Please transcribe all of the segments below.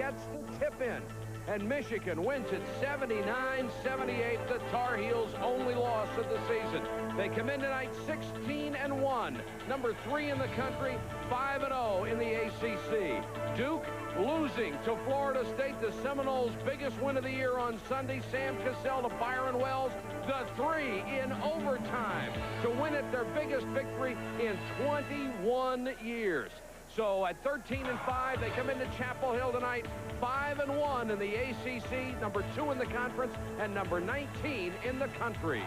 gets the tip in. And Michigan wins it 79-78, the Tar Heels' only loss of the season. They come in tonight 16-1, number 3 in the country, 5-0 in the ACC. Duke losing to Florida State, the Seminoles' biggest win of the year on Sunday. Sam Cassell to Byron Wells, the 3 in overtime to win it, their biggest victory in 21 years. So at 13-5, they come into Chapel Hill tonight, 5-1 in the ACC, number 2 in the conference, and number 19 in the country.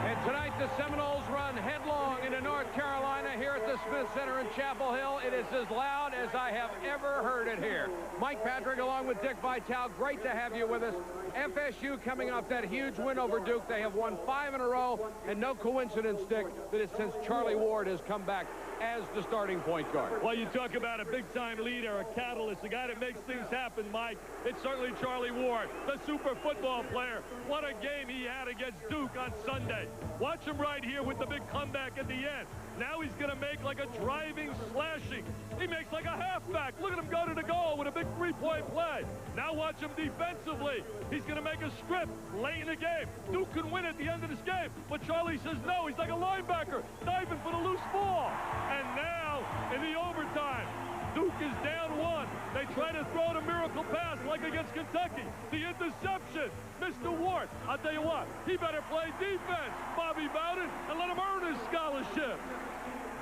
And tonight, the Seminoles run headlong into North Carolina here at the Smith Center in Chapel Hill. It is as loud as I have ever heard it here. Mike Patrick along with Dick Vitale, great to have you with us. FSU coming off that huge win over Duke. They have won 5 in a row, and no coincidence, Dick, that it's since Charlie Ward has come back as the starting point guard. Well, you talk about a big-time leader, a catalyst, a guy that makes things happen, Mike. It's certainly Charlie Ward, the super football player. What a game he had against Duke on Sunday. Watch him right here with the big comeback at the end. Now he's going to make like a driving, slashing. He makes like a halfback. Look at him go to the goal with a big three-point play. Now watch him defensively. He's going to make a strip late in the game. Duke can win at the end of this game, but Charlie says no. He's like a linebacker diving for the loose ball. And now, in the overtime, Duke is down 1. They try to throw the miracle pass like against Kentucky. The interception. Mr. Ward, I'll tell you what, he better play defense, Bobby Bowden, and let him earn his scholarship.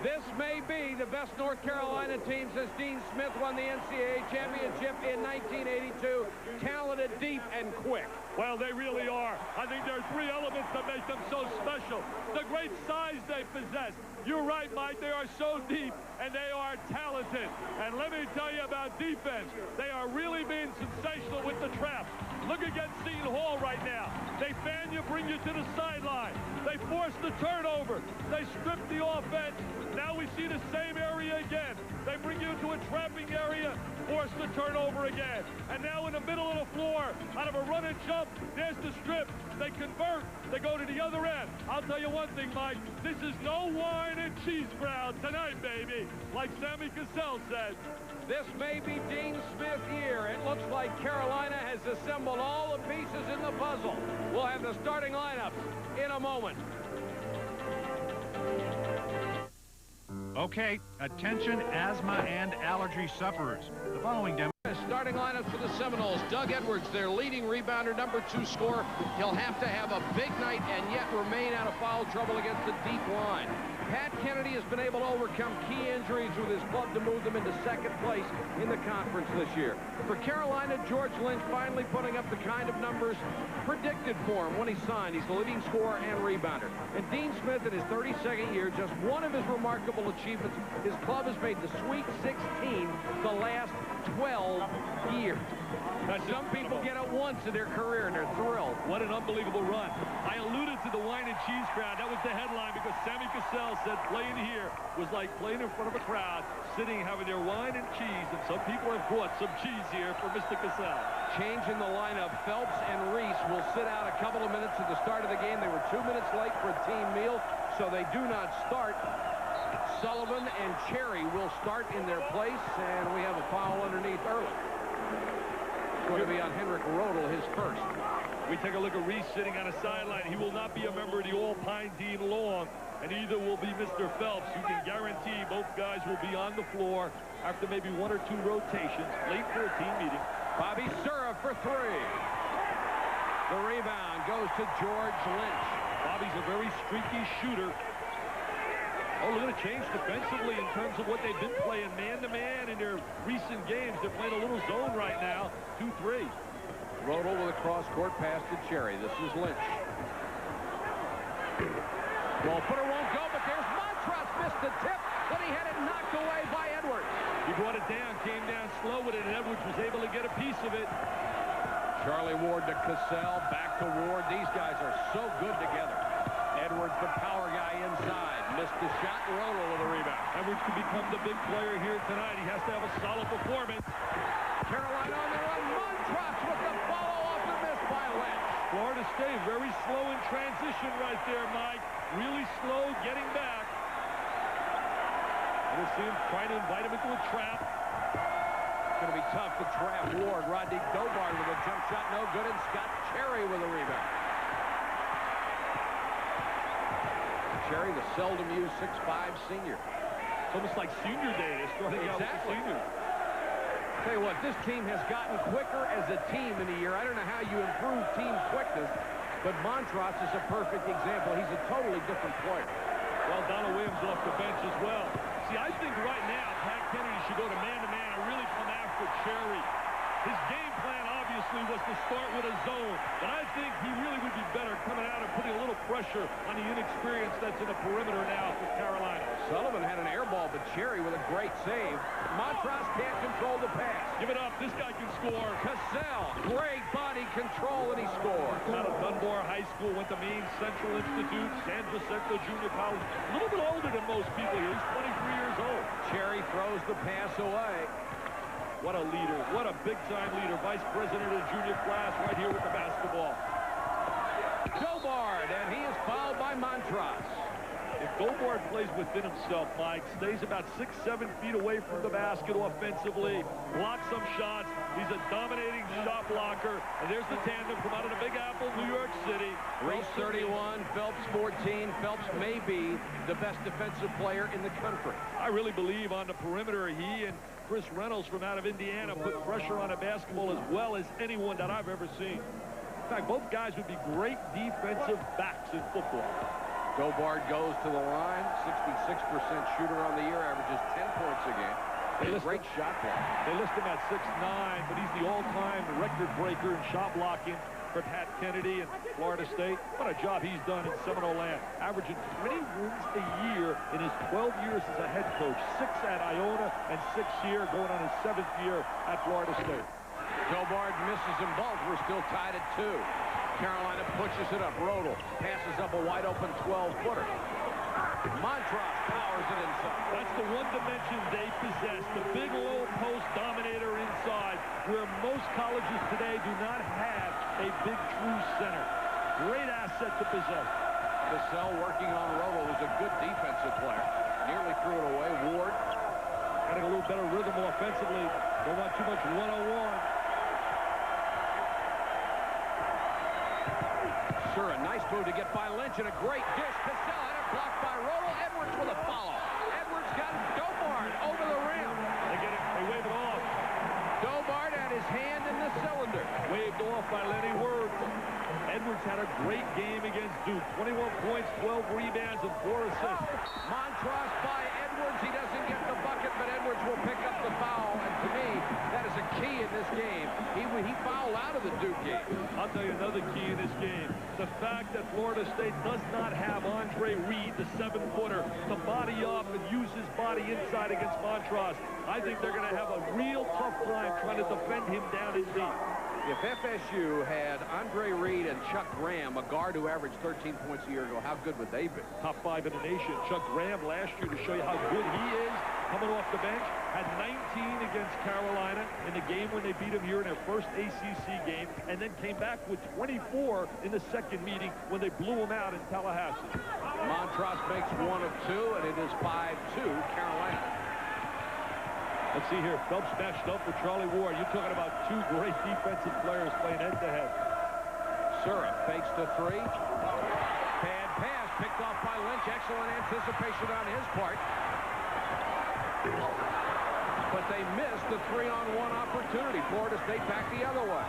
This may be the best North Carolina team since Dean Smith won the NCAA championship in 1982. Talented, deep, and quick. Well, they really are. I think there are 3 elements that make them so special. The great size they possess. You're right, Mike. They are so deep, and they are talented. And let me tell you about defense. They are really being sensational with the traps. Look against Seton Hall right now. They fan you, bring you to the sideline. They force the turnover. They strip the offense. Now we see the same area again. They bring you into a trapping area, force the turnover again. And now in the middle of the floor, out of a run and jump, there's the strip. They convert. They go to the other end. I'll tell you one thing, Mike. This is no wine and cheese crowd tonight, baby. Like Sammy Cassell said. This may be Dean Smith year. It looks like Carolina has assembled all the pieces in the puzzle. We'll have the starting lineups in a moment. Okay, attention asthma and allergy sufferers. The following demo. Starting lineup for the Seminoles. Doug Edwards, their leading rebounder, number 2 scorer. He'll have to have a big night and yet remain out of foul trouble against the deep line. Pat Kennedy has been able to overcome key injuries with his club to move them into 2nd place in the conference this year. For Carolina, George Lynch finally putting up the kind of numbers predicted for him when he signed. He's the leading scorer and rebounder. And Dean Smith, in his 32nd year, just one of his remarkable achievements, his club has made the Sweet 16 the last 12 years. Now, some people get it once in their career and they're thrilled. What an unbelievable run. I alluded to the wine and cheese crowd. That was the headline because Sammy Cassell said playing here was like playing in front of a crowd, sitting having their wine and cheese, and some people have brought some cheese here for Mr. Cassell. Change in the lineup. Phelps and Reese will sit out a couple of minutes at the start of the game. They were 2 minutes late for a team meal, so they do not start. Sullivan and Cherry will start in their place, and we have a foul underneath early. It's going to be on Henrik Rodel, his first. We take a look at Reese sitting on a sideline. He will not be a member of the All-Pine Dean long, and either will be Mr. Phelps. You can guarantee both guys will be on the floor after maybe 1 or 2 rotations, late for a team meeting. Bobby Sura for 3. The rebound goes to George Lynch. Bobby's a very streaky shooter. Oh, look at a change defensively in terms of what they've been playing man-to-man in their recent games. They're playing a little zone right now, 2-3. Rodel with a cross-court pass to Cherry. This is Lynch. Ball footer won't go, but there's Montross. Missed the tip, but he had it knocked away by Edwards. He brought it down, came down slow with it, and Edwards was able to get a piece of it. Charlie Ward to Cassell, back to Ward. These guys are so good together. Edwards, the power guy inside. Missed the shot. Rodel with a rebound. Edwards could become the big player here tonight. He has to have a solid performance. Carolina on the run. Montross with the follow-up and missed by Lynch. Florida State very slow in transition right there, Mike. Really slow getting back. We'll see him trying to invite him into a trap. going to be tough to trap Ward. Rodney Dobard with a jump shot, no good, and Scott Cherry with a rebound. Cherry, the seldom used 6'5" senior. It's almost like senior day. They're starting out with the seniors. Tell you what, this team has gotten quicker as a team in a year. I don't know how you improve team quickness, but Montross is a perfect example. He's a totally different player. Well, Donald Williams off the bench as well. See, I think right now Pat Kennedy should go to man-to-man and really come after Cherry. His game plan, obviously, was to start with a zone. But I think he really would be better coming out and putting a little pressure on the inexperience that's in the perimeter now for Carolina. Sullivan had an air ball, but Cherry with a great save. Montross can't control the pass. Give it up. This guy can score. Cassell, great body control, and he scores. Out of Dunbar High School, went to Maine Central Institute, San Jacinto Junior College. A little bit older than most people here. He's 23 years old. Cherry throws the pass away. What a leader. What a big-time leader. Vice president of the junior class right here with the basketball. Dobard, and he is fouled by Montross. If Dobard plays within himself, Mike, stays about 6-7 feet away from the basket offensively, blocks some shots, he's a dominating shot blocker, and there's the tandem from out of the Big Apple, New York City. Reese 31, Phelps 14. Phelps may be the best defensive player in the country. I really believe on the perimeter, he and Chris Reynolds from out of Indiana put pressure on a basketball as well as anyone that I've ever seen. In fact, both guys would be great defensive backs in football. Dobard goes to the line, 66% shooter on the year, averages 10 points a game. Great shot block. They list him at 6'9", but he's the all-time record breaker in shot blocking for Pat Kennedy and Florida State. What a job he's done in Seminole land, averaging 20 wins a year in his 12 years as a head coach. 6 at Iona and 6 here, going on his 7th year at Florida State. Dobard misses them both. We're still tied at 2. Carolina pushes it up. Rodel passes up a wide-open 12-footer. Montross powers it inside. That's the one dimension they possess, the big low post dominator inside, where most colleges today do not have a big true center. Great asset to possess. Cassell working on Rodel, who's a good defensive player. Nearly threw it away. Ward getting a little better rhythm offensively. Don't want too much one-on-one. Sure, a nice move to get by Lynch, and a great dish. Cassell had it blocked by Rodel. Edwards with a follow. Edwards got Dobard over the rim. They wave it off. Dobard had his hand in the cylinder. Waved off by Lenny Wirtz. Edwards had a great game against Duke. 21 points, 12 rebounds, and 4 assists. Montross by Edwards. He doesn't get the bucket, but Edwards will pick up the foul. And to me, that is a key in this game. He fouled out of the Duke game. I'll tell you another key in this game. The fact that Florida State does not have Andre Reed, the 7-footer, to body up and use his body inside against Montross. I think they're going to have a real tough time trying to defend him down in deep. If FSU had Andre Reed and Chuck Graham, a guard who averaged 13 points a year ago, how good would they be? Top 5 in the nation. Chuck Graham last year, to show you how good he is, coming off the bench, had 19 against Carolina in the game when they beat him here in their first ACC game, and then came back with 24 in the second meeting when they blew him out in Tallahassee. Montross makes 1 of 2, and it is 5-2 Carolina. Let's see here. Phelps matched up with Charlie Ward. You're talking about 2 great defensive players playing head-to-head. Surra fakes the 3. Bad pass picked off by Lynch. Excellent anticipation on his part. But they missed the 3-on-1 opportunity. Florida State back the other way.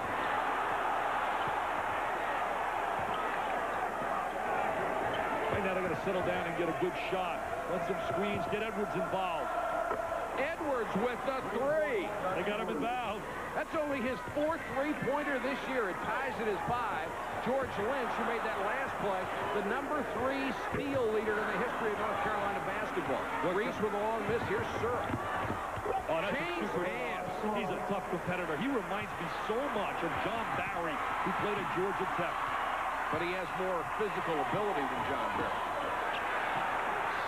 Right now they're going to settle down and get a good shot. Run some screens. Get Edwards involved. Edwards with the 3. They got him involved. That's only his 4th three-pointer this year. It ties at his 5. George Lynch, who made that last play, the number 3 steal leader in the history of North Carolina basketball. Reese with a long miss. Here's Surra. Oh, that's He's a tough competitor. He reminds me so much of John Barry, who played at Georgia Tech. But he has more physical ability than John Barry.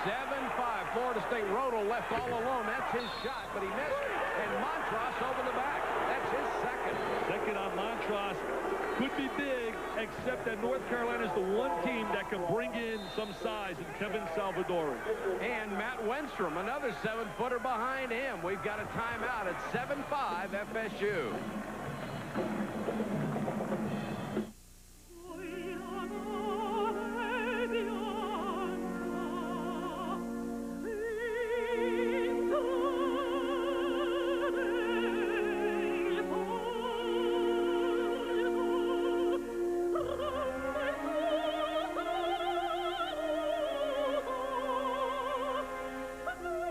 7-5. Florida State. Rodel left all alone. That's his shot, but he missed. And Montross over the back. That's his second. Second on Montross. Good could be big, except that North Carolina is the one team that can bring in some size in Kevin Salvadori. And Matt Wenstrom, another 7-footer behind him. We've got a timeout at 7-5 FSU.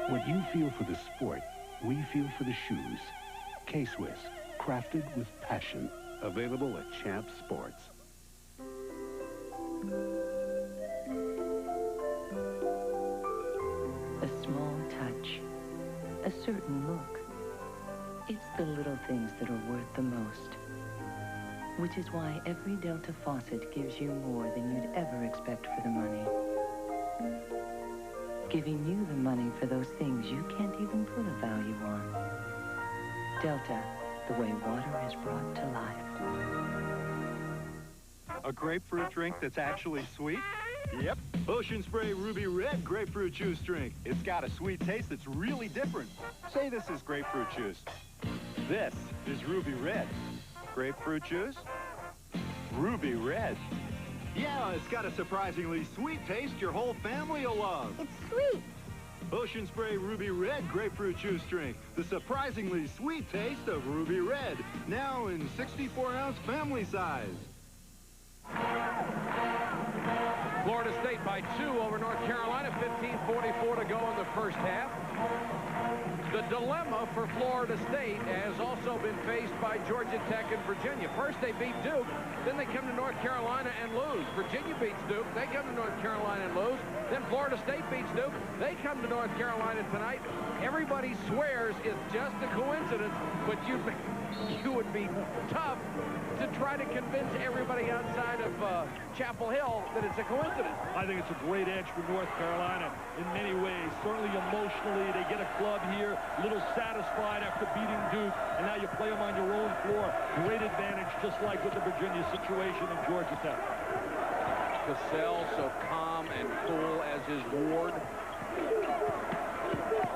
What you feel for the sport, we feel for the shoes. K-Swiss, crafted with passion. Available at Champ Sports. A small touch, a certain look. It's the little things that are worth the most. Which is why every Delta faucet gives you more than you'd ever expect for the money. Giving you the money for those things you can't even put a value on. Delta, the way water is brought to life. A grapefruit drink that's actually sweet? Yep. Ocean Spray Ruby Red grapefruit juice drink. It's got a sweet taste that's really different. Say this is grapefruit juice. This is Ruby Red. Grapefruit juice? Ruby Red. Yeah, it's got a surprisingly sweet taste your whole family will love. It's sweet. Ocean Spray Ruby Red grapefruit juice drink. The surprisingly sweet taste of Ruby Red. Now in 64-ounce family size. Florida State by 2 over North Carolina. 15:44 to go in the first half. The dilemma for Florida State has also been faced by Georgia Tech and Virginia. First they beat Duke, then they come to North Carolina and lose. Virginia beats Duke, they come to North Carolina and lose. Then Florida State beats Duke, they come to North Carolina tonight. Everybody swears it's just a coincidence, but you would be tough to try to convince everybody outside of Chapel Hill that it's a coincidence. I think it's a great edge for North Carolina in many ways. Certainly emotionally, they get a club here, a little satisfied after beating Duke, and now you play them on your own floor. Great advantage, just like with the Virginia situation in Georgia Tech. Cassell so calm and cool as his ward.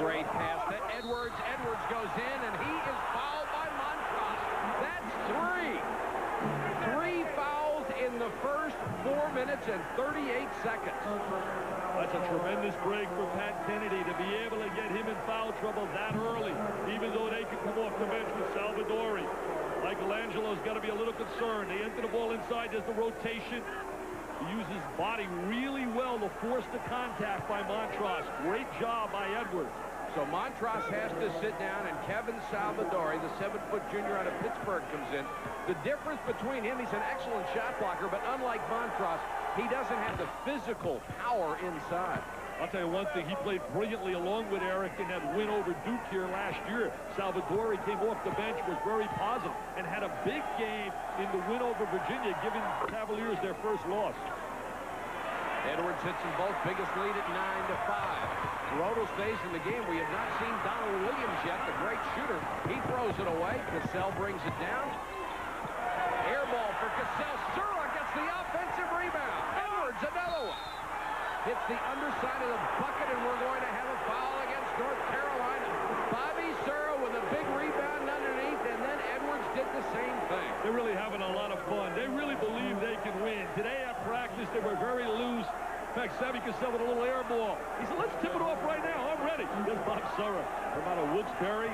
Great pass to Edwards. Edwards goes in, and he is fouled by Montross. That's 3 fouls in the first 4 minutes and 38 seconds. That's a tremendous break for Pat Kennedy to be able to get him in foul trouble that early, even though they could come off the bench with Salvadori. Michelangelo's got to be a little concerned. They enter the ball inside, does the rotation. He uses his body really well to force the contact by Montross. Great job by Edwards. So Montross has to sit down, and Kevin Salvadori, the 7-foot junior out of Pittsburgh, comes in. The difference between him, he's an excellent shot blocker, but unlike Montross, he doesn't have the physical power inside. I'll tell you one thing, he played brilliantly along with Eric in that win over Duke here last year. Salvadori came off the bench, was very positive, and had a big game in the win over Virginia, giving Cavaliers their first loss. Edwards hits them both, biggest lead at 9-5. Rodel stays in the game. We have not seen Donald Williams yet, the great shooter. He throws it away. Cassell brings it down. Air ball for Cassell. Serra gets the offensive rebound. Edwards, another one. Hits the underside of the bucket, and we're going to have a foul against North Carolina. Bobby Serra with a big rebound underneath, and then Edwards did the same thing. They're really having a lot of fun. They really believe they can win. Today at practice, they were very loose. In fact, Savvy Cassell with a little air ball. He said, let's tip it off right now. I'm ready. There's Bob Serra from out of Wilkes-Barre.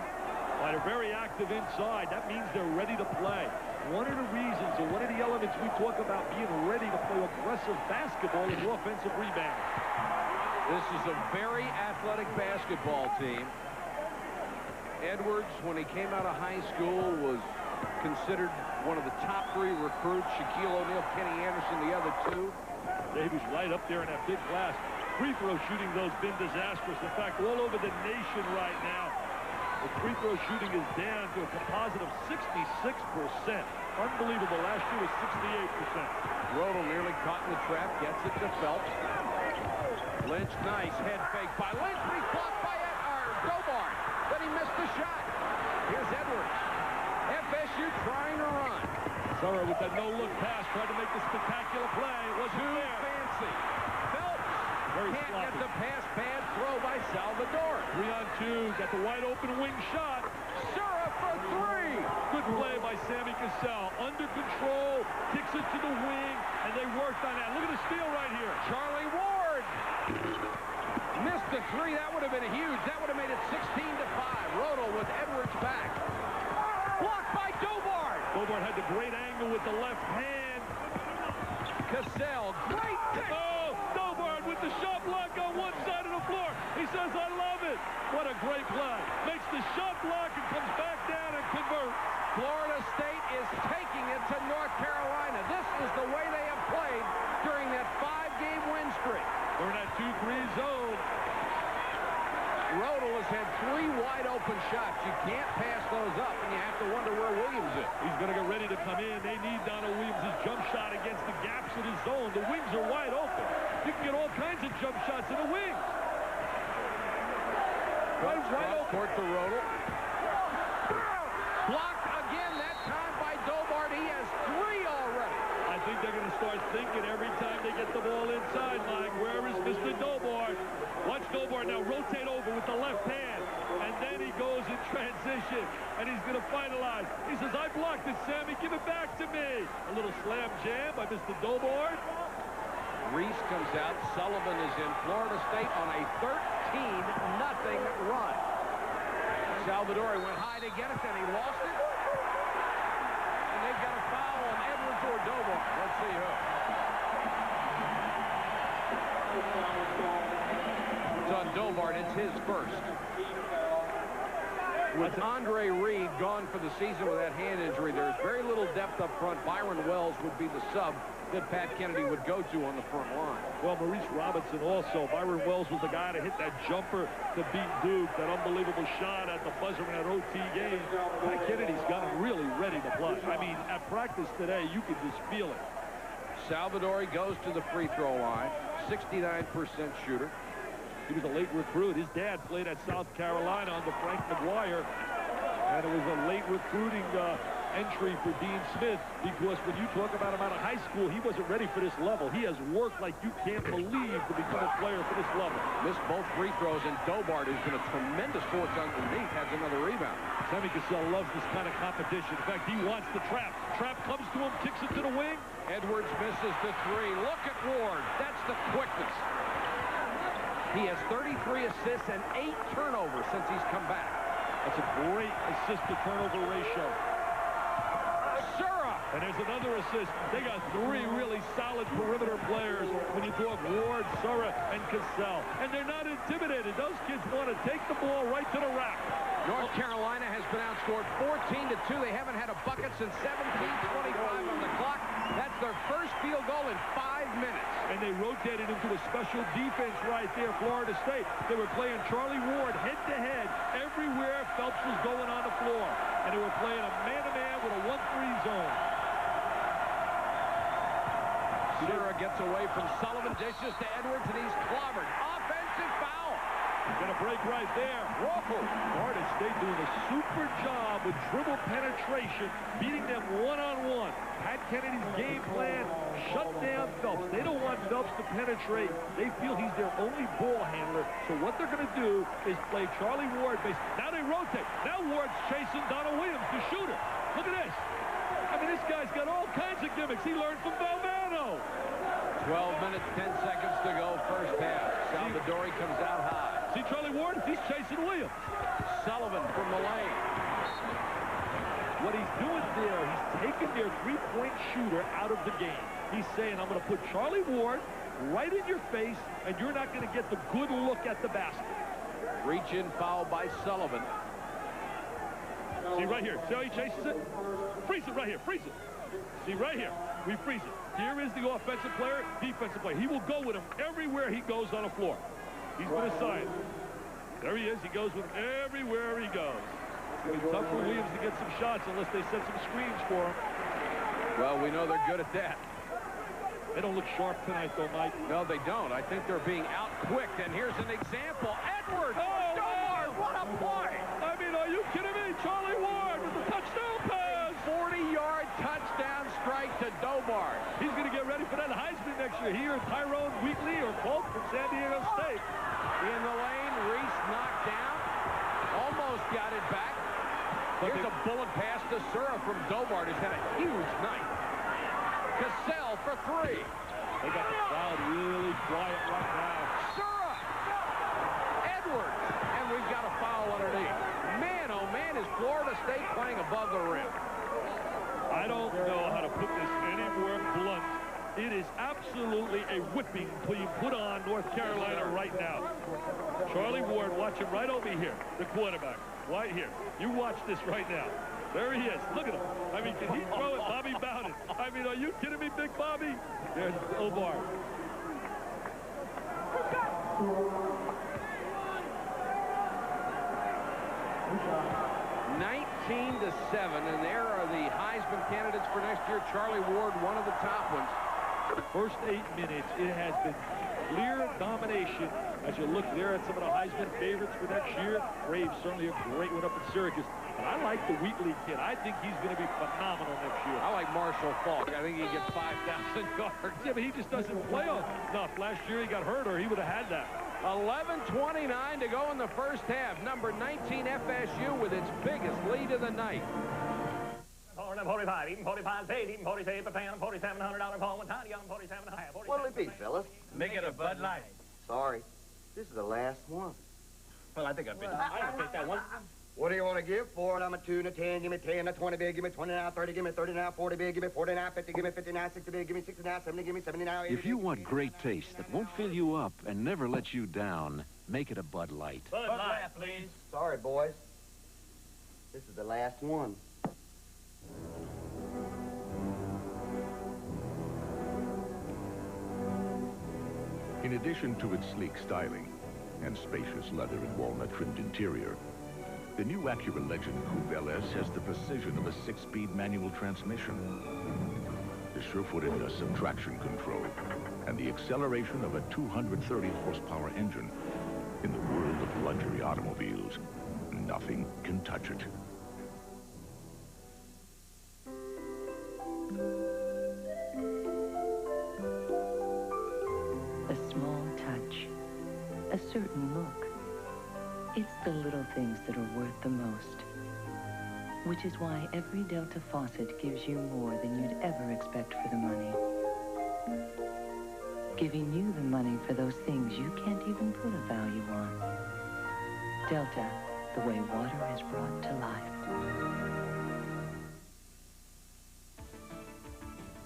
They're very active inside. That means they're ready to play. One of the reasons, or one of the elements we talk about being ready to play aggressive basketball is offensive rebound. This is a very athletic basketball team. Edwards, when he came out of high school, was considered one of the top 3 recruits. Shaquille O'Neal, Kenny Anderson, the other 2. Davies right up there in that big class. Free throw shooting, those been disastrous. In fact, all over the nation right now, the free throw shooting is down to a composite of 66%. Unbelievable. Last year was 68%. Rodel nearly caught in the trap, gets it to Phelps. Lynch, nice head fake by Lynch, but he's blocked by Gobart. But he missed the shot. Here's Edwards. FSU trying to run. Surra with that no-look pass, tried to make the spectacular play. It wasn't Too fair. fancy. Phelps Very can't sloppy. get the pass. Bad throw by Salvador. 3-on-2. Got the wide-open wing shot. Surra for three. Good play by Sammy Cassell. Under control, kicks it to the wing, and they worked on that. Look at the steal right here. Charlie Ward missed the three. That would have been huge. That would have made it 16-5. Rodel with Edwards back. Blocked by Dobard. Dobard had the great angle with the left hand. Cassell, great pick. Oh, Dobard with the shot block on one side of the floor. He says, I love it. What a great play. Makes the shot block and comes back down and converts. Florida State is taking it to North Carolina. This is the way they have played during that 5-game win streak. They're in that 2-3 zone. Rodel has had 3 wide-open shots. You can't pass those up, and you have to wonder where Williams is. He's going to get ready to come in. They need Donald Williams' jump shot against the gaps in his zone. The wings are wide open. You can get all kinds of jump shots in the wings. Right open. Court to Rodel. Blocked again, that time by Dobard. He has 3 already. I think they're going to start thinking every time they get the ball inside, Mike, where is Mr. Dobard? Watch Dobard now rotate over with the left hand, and then he goes in transition, and he's going to finalize. He says, I blocked it, Sammy. Give it back to me. A little slam jam by Mr. Dobard. Reese comes out. Sullivan is in. Florida State on a 13-0 run. Salvador went high to get it, then he lost it. And they've got a foul on Edwards or Dobard. Let's see who. It's on Dobard. It's his first. With Andre Reed gone for the season with that hand injury, there's very little depth up front. Byron Wells would be the sub that Pat Kennedy would go to on the front line. Well, Maurice Robinson also. Byron Wells was the guy to hit that jumper to beat Duke, that unbelievable shot at the buzzer in that OT game. Pat Kennedy's got him really ready to play. I mean, at practice today, you could just feel it. Salvador goes to the free throw line, 69% shooter. He was a late recruit. His dad played at South Carolina under Frank McGuire, and it was a late recruiting entry for Dean Smith, because when you talk about him out of high school, he wasn't ready for this level. He has worked like you can't believe to become a player for this level. Missed both free throws, and Dobard, who's been a tremendous force underneath, has another rebound. Sammy Cassell loves this kind of competition. In fact, he wants the trap. Trap comes to him, kicks it to the wing. Edwards misses the 3. Look at Ward. That's the quickness. He has 33 assists and 8 turnovers since he's come back. That's a great assist-to-turnover ratio. Surra! And there's another assist. They got 3 really solid perimeter players when you talk Ward, Surra, and Cassell. And they're not intimidated. Those kids want to take the ball right to the rack. North Carolina has been outscored 14-2. They haven't had a bucket since 17:25 on the clock. That's their first field goal in 5 minutes. And they rotated into a special defense right there, Florida State. They were playing Charlie Ward head-to-head everywhere Phelps was going on the floor. And they were playing a man-to-man with a 1-3 zone. Surra gets away from Sullivan, dishes to Edwards, and he's clobbered. Offensive foul. Gonna break right there. Whoa. Florida State doing a super job with dribble penetration, beating them one-on-one. Pat Kennedy's game plan, shut down Phelps. They don't want Phelps to penetrate. They feel he's their only ball handler. So what they're going to do is play Charlie Ward base. Now they rotate. Now Ward's chasing Donald Williams, the shooter. Look at this. I mean, this guy's got all kinds of gimmicks. He learned from Valvano. 12 minutes, 10 seconds to go, first half. Salvador comes out high. See Charlie Ward? He's chasing Williams. Sullivan from the lane. What he's doing there, he's taking their three-point shooter out of the game. He's saying, I'm going to put Charlie Ward right in your face, and you're not going to get the good look at the basket. Reach-in foul by Sullivan. See right here. See how he chases it? Freeze it right here. Freeze it. See right here. We freeze it. Here is the offensive player, defensive player. He will go with him everywhere he goes on the floor. He's been assigned. There he is. He goes with him everywhere he goes. It's tough for Williams to get some shots unless they set some screens for him. Well, we know they're good at that. They don't look sharp tonight, though, Mike. No, they don't. I think they're being out-quicked, and here's an example. Edwards! Oh, Dobard! What a play! I mean, are you kidding me? Charlie Ward with the touchdown pass! 40-yard touchdown Dobart. He's going to get ready for that Heisman next year. He or Tyrone Wheatley or both from San Diego State. In the lane, Reese knocked down. Almost got it back. Here's a bullet pass to Sura from Dobart, who's had a huge night. Cassell for three. They got the crowd really quiet right now. Sura! Edwards! And we've got a foul underneath. Man, oh man, is Florida State playing above the rim. I don't know how to put this any more blunt. It is absolutely a whipping being put on North Carolina right now. Charlie Ward, watch him right over here, the quarterback, right here. You watch this right now. There he is. Look at him. I mean, can he throw it? Bobby Bowden. I mean, are you kidding me, Big Bobby? There's Obar. $19-7, and there are the Heisman candidates for next year. Charlie Ward, one of the top ones. First 8 minutes, it has been clear domination. As you look there at some of the Heisman favorites for next year, Braves certainly a great one up in Syracuse. But I like the Wheatley kid. I think he's going to be phenomenal next year. I like Marshall Faulk. I think he gets 5,000 yards. Yeah, but he just doesn't play enough. Last year he got hurt, or he would have had that. 11:29 to go in the first half. Number 19 FSU with its biggest lead of the night. 45, even 45 paid, even 47 for paying $4,700 call one time, young 47.5. What'll it be, fellas? Make it a Bud Light. Sorry. This is the last one. Well, I think I'll take that one. What do you want to give for it? I'm a 2 and a 10. Give me 10, a 20 big. Give me 20 now, 30. Give me 30 now, 40 big. Give me 40 now, 50. Give me 50 now, 60 big. Give me 60 now, 70. Give me 70 now, 80. If you want great taste that won't fill you up and never let you down, make it a Bud Light. Bud Light, please. Sorry, boys. This is the last one. In addition to its sleek styling and spacious leather and walnut-trimmed interior, the new Acura Legend Coupe LS has the precision of a 6-speed manual transmission, the sure-footedness of traction control, and the acceleration of a 230-horsepower engine. In the world of luxury automobiles, nothing can touch it. A small touch, a certain look. It's the little things that are worth the most. Which is why every Delta faucet gives you more than you'd ever expect for the money. Giving you the money for those things you can't even put a value on. Delta, the way water is brought to life.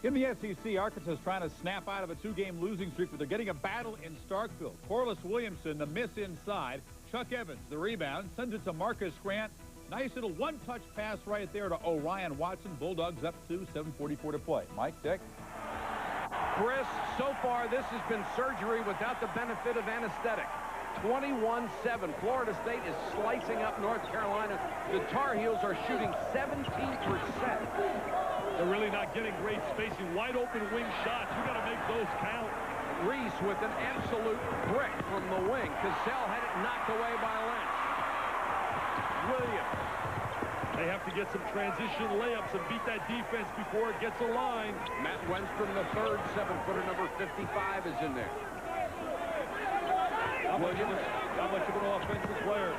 In the SEC, Arkansas is trying to snap out of a 2-game losing streak, but they're getting a battle in Starkville. Corliss Williamson, the miss inside. Chuck Evans, the rebound, sends it to Marcus Grant. Nice little one-touch pass right there to Orion Watson. Bulldogs up to 7:44 to play. Mike, Dick? Chris, so far this has been surgery without the benefit of anesthetic. 21-7. Florida State is slicing up North Carolina. The Tar Heels are shooting 17%. They're really not getting great spacing. Wide open wing shots. You got to make those count. Reese with an absolute brick from the wing. Cassell had it knocked away by Lynch. Williams. They have to get some transition layups and beat that defense before it gets a line. Matt Wenstrom, the third 7-footer, number 55, is in there. How much of an offensive player?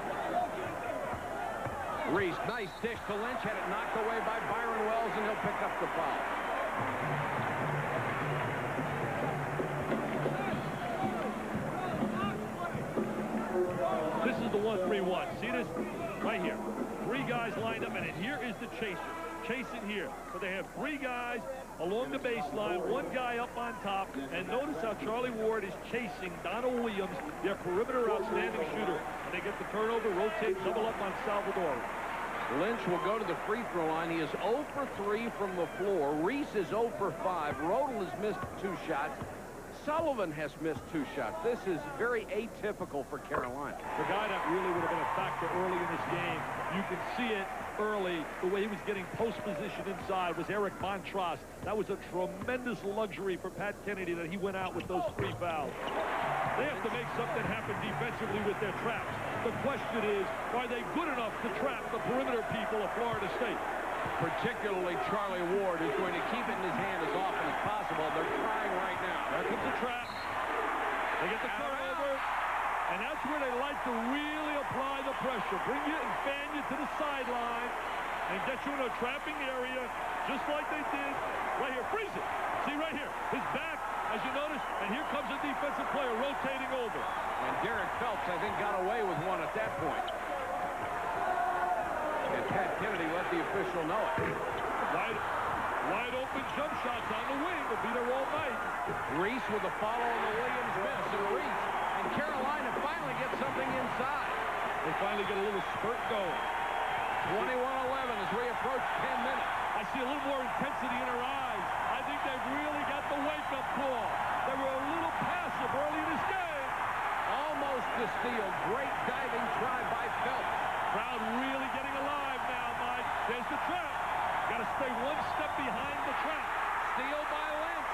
Reese, nice dish to Lynch, had it knocked away by Byron Wells, and he'll pick up the foul. This is the 1-3-1. See this? Right here. 3 guys lined up, and here is the chaser. Chasing here. But they have 3 guys along the baseline, 1 guy up on top. And notice how Charlie Ward is chasing Donald Williams, their perimeter outstanding shooter. And they get the turnover, rotate, double up on Salvador. Lynch will go to the free throw line. He is 0 for 3 from the floor. Reese is 0 for 5. Rodel has missed 2 shots. Sullivan has missed 2 shots. This is very atypical for Carolina. The guy that really would have been a factor early in this game, you can see it early, the way he was getting post position inside, was Eric Montross. That was a tremendous luxury for Pat Kennedy that he went out with those 3 fouls. They have to make something happen defensively with their traps. The question is, are they good enough to trap the perimeter people of Florida State? particularly Charlie Ward, who's going to keep it in his hand as often as possible. They're trying right now. There comes the trap. They get the turnover, and that's where they like to really apply the pressure. Bring you and fan you to the sideline and get you in a trapping area, just like they did right here. Freeze it. See right here. His back, as you notice, and here comes a defensive player rotating over. And Derek Phelps, I think, got away with one at that point. And Pat Kennedy let the official know it. Wide open jump shots on the wing will be there all night. Reese with a follow on the Williams miss. And Reese and Carolina finally get something inside. They finally get a little spurt going. 21-11 as we approach 10 minutes. I see a little more intensity in her eyes. I think they've really got the wake-up call. They were a little passive early in this game. Almost to steal. Great diving try by Phelps. Crowd really getting alive now, Mike. There's the trap. Got to stay one step behind the trap. Steal by Lynch.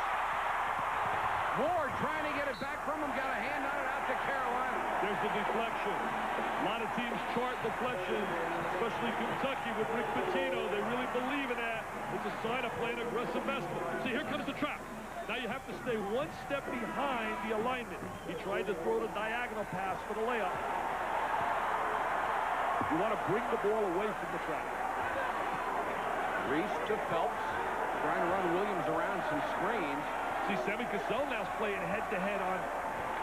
Ward trying to get it back from him. Got a hand on it out to Carolina. There's the deflection. A lot of teams chart deflections, especially Kentucky with Rick Pitino. They really believe in that. It's a sign of playing aggressive basketball. See, here comes the trap. Now you have to stay one step behind the alignment. He tried to throw the diagonal pass for the layup. You want to bring the ball away from the trap. Reese to Phelps, trying to run Williams around some screens. See, Sammy Cassell now's playing head-to-head on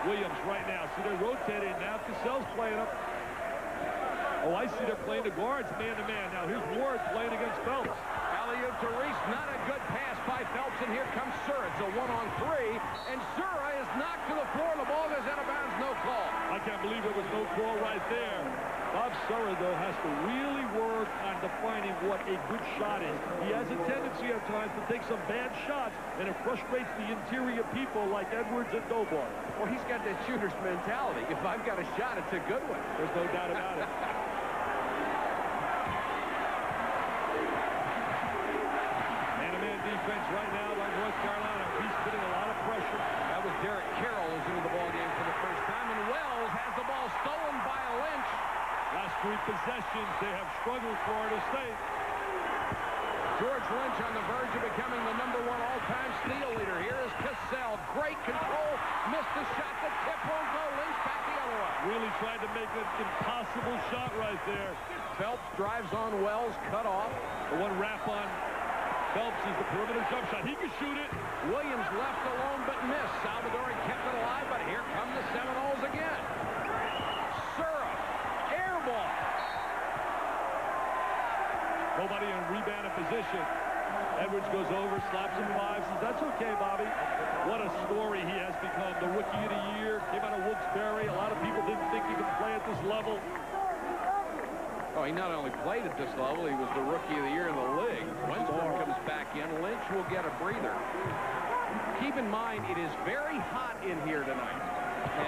Williams right now. See, they're rotating. Now Cassell's playing up. Oh, I see they're playing the guards man-to-man. Now here's Ward playing against Phelps. Alley-oop to Reese. Not a good pass by Phelps, and here comes Sura. It's a 1-on-3, and Sura is knocked to the floor. The ball goes out of bounds. No call. I can't believe there was no call right there. Bob Sura, though, has to really work on defining what a good shot is. He has a tendency at times to take some bad shots, and it frustrates the interior people like Edwards and Dobar. Well, he's got that shooter's mentality. If I've got a shot, it's a good one. There's no doubt about it. Man-to-man defense right now by North Carolina. He's putting a lot of pressure. That was Derek Carroll who's into the ballgame for the first time, and Wells has the ball stolen by Lynch. Last 3 possessions, they have struggled Florida State. George Lynch on the verge of becoming the #1 all-time steal leader. Here is Cassell. Great control. Missed the shot. The tip won't go. Lynch back the other way. Really tried to make an impossible shot right there. Phelps drives on Wells. Cut off. The one wrap on Phelps is the perimeter jump shot. He can shoot it. Williams left alone but missed. Salvadori kept it alive, but here come the Seminoles again. Sura. Air ball. Nobody in rebounding position. Edwards goes over, slaps him 5, says, that's okay, Bobby. What a story he has become. The Rookie of the Year, came out of Wilkes-Barre. A lot of people didn't think he could play at this level. Oh, he not only played at this level, he was the Rookie of the Year in the league. Winston comes back in. Lynch will get a breather. Keep in mind, it is very hot in here tonight.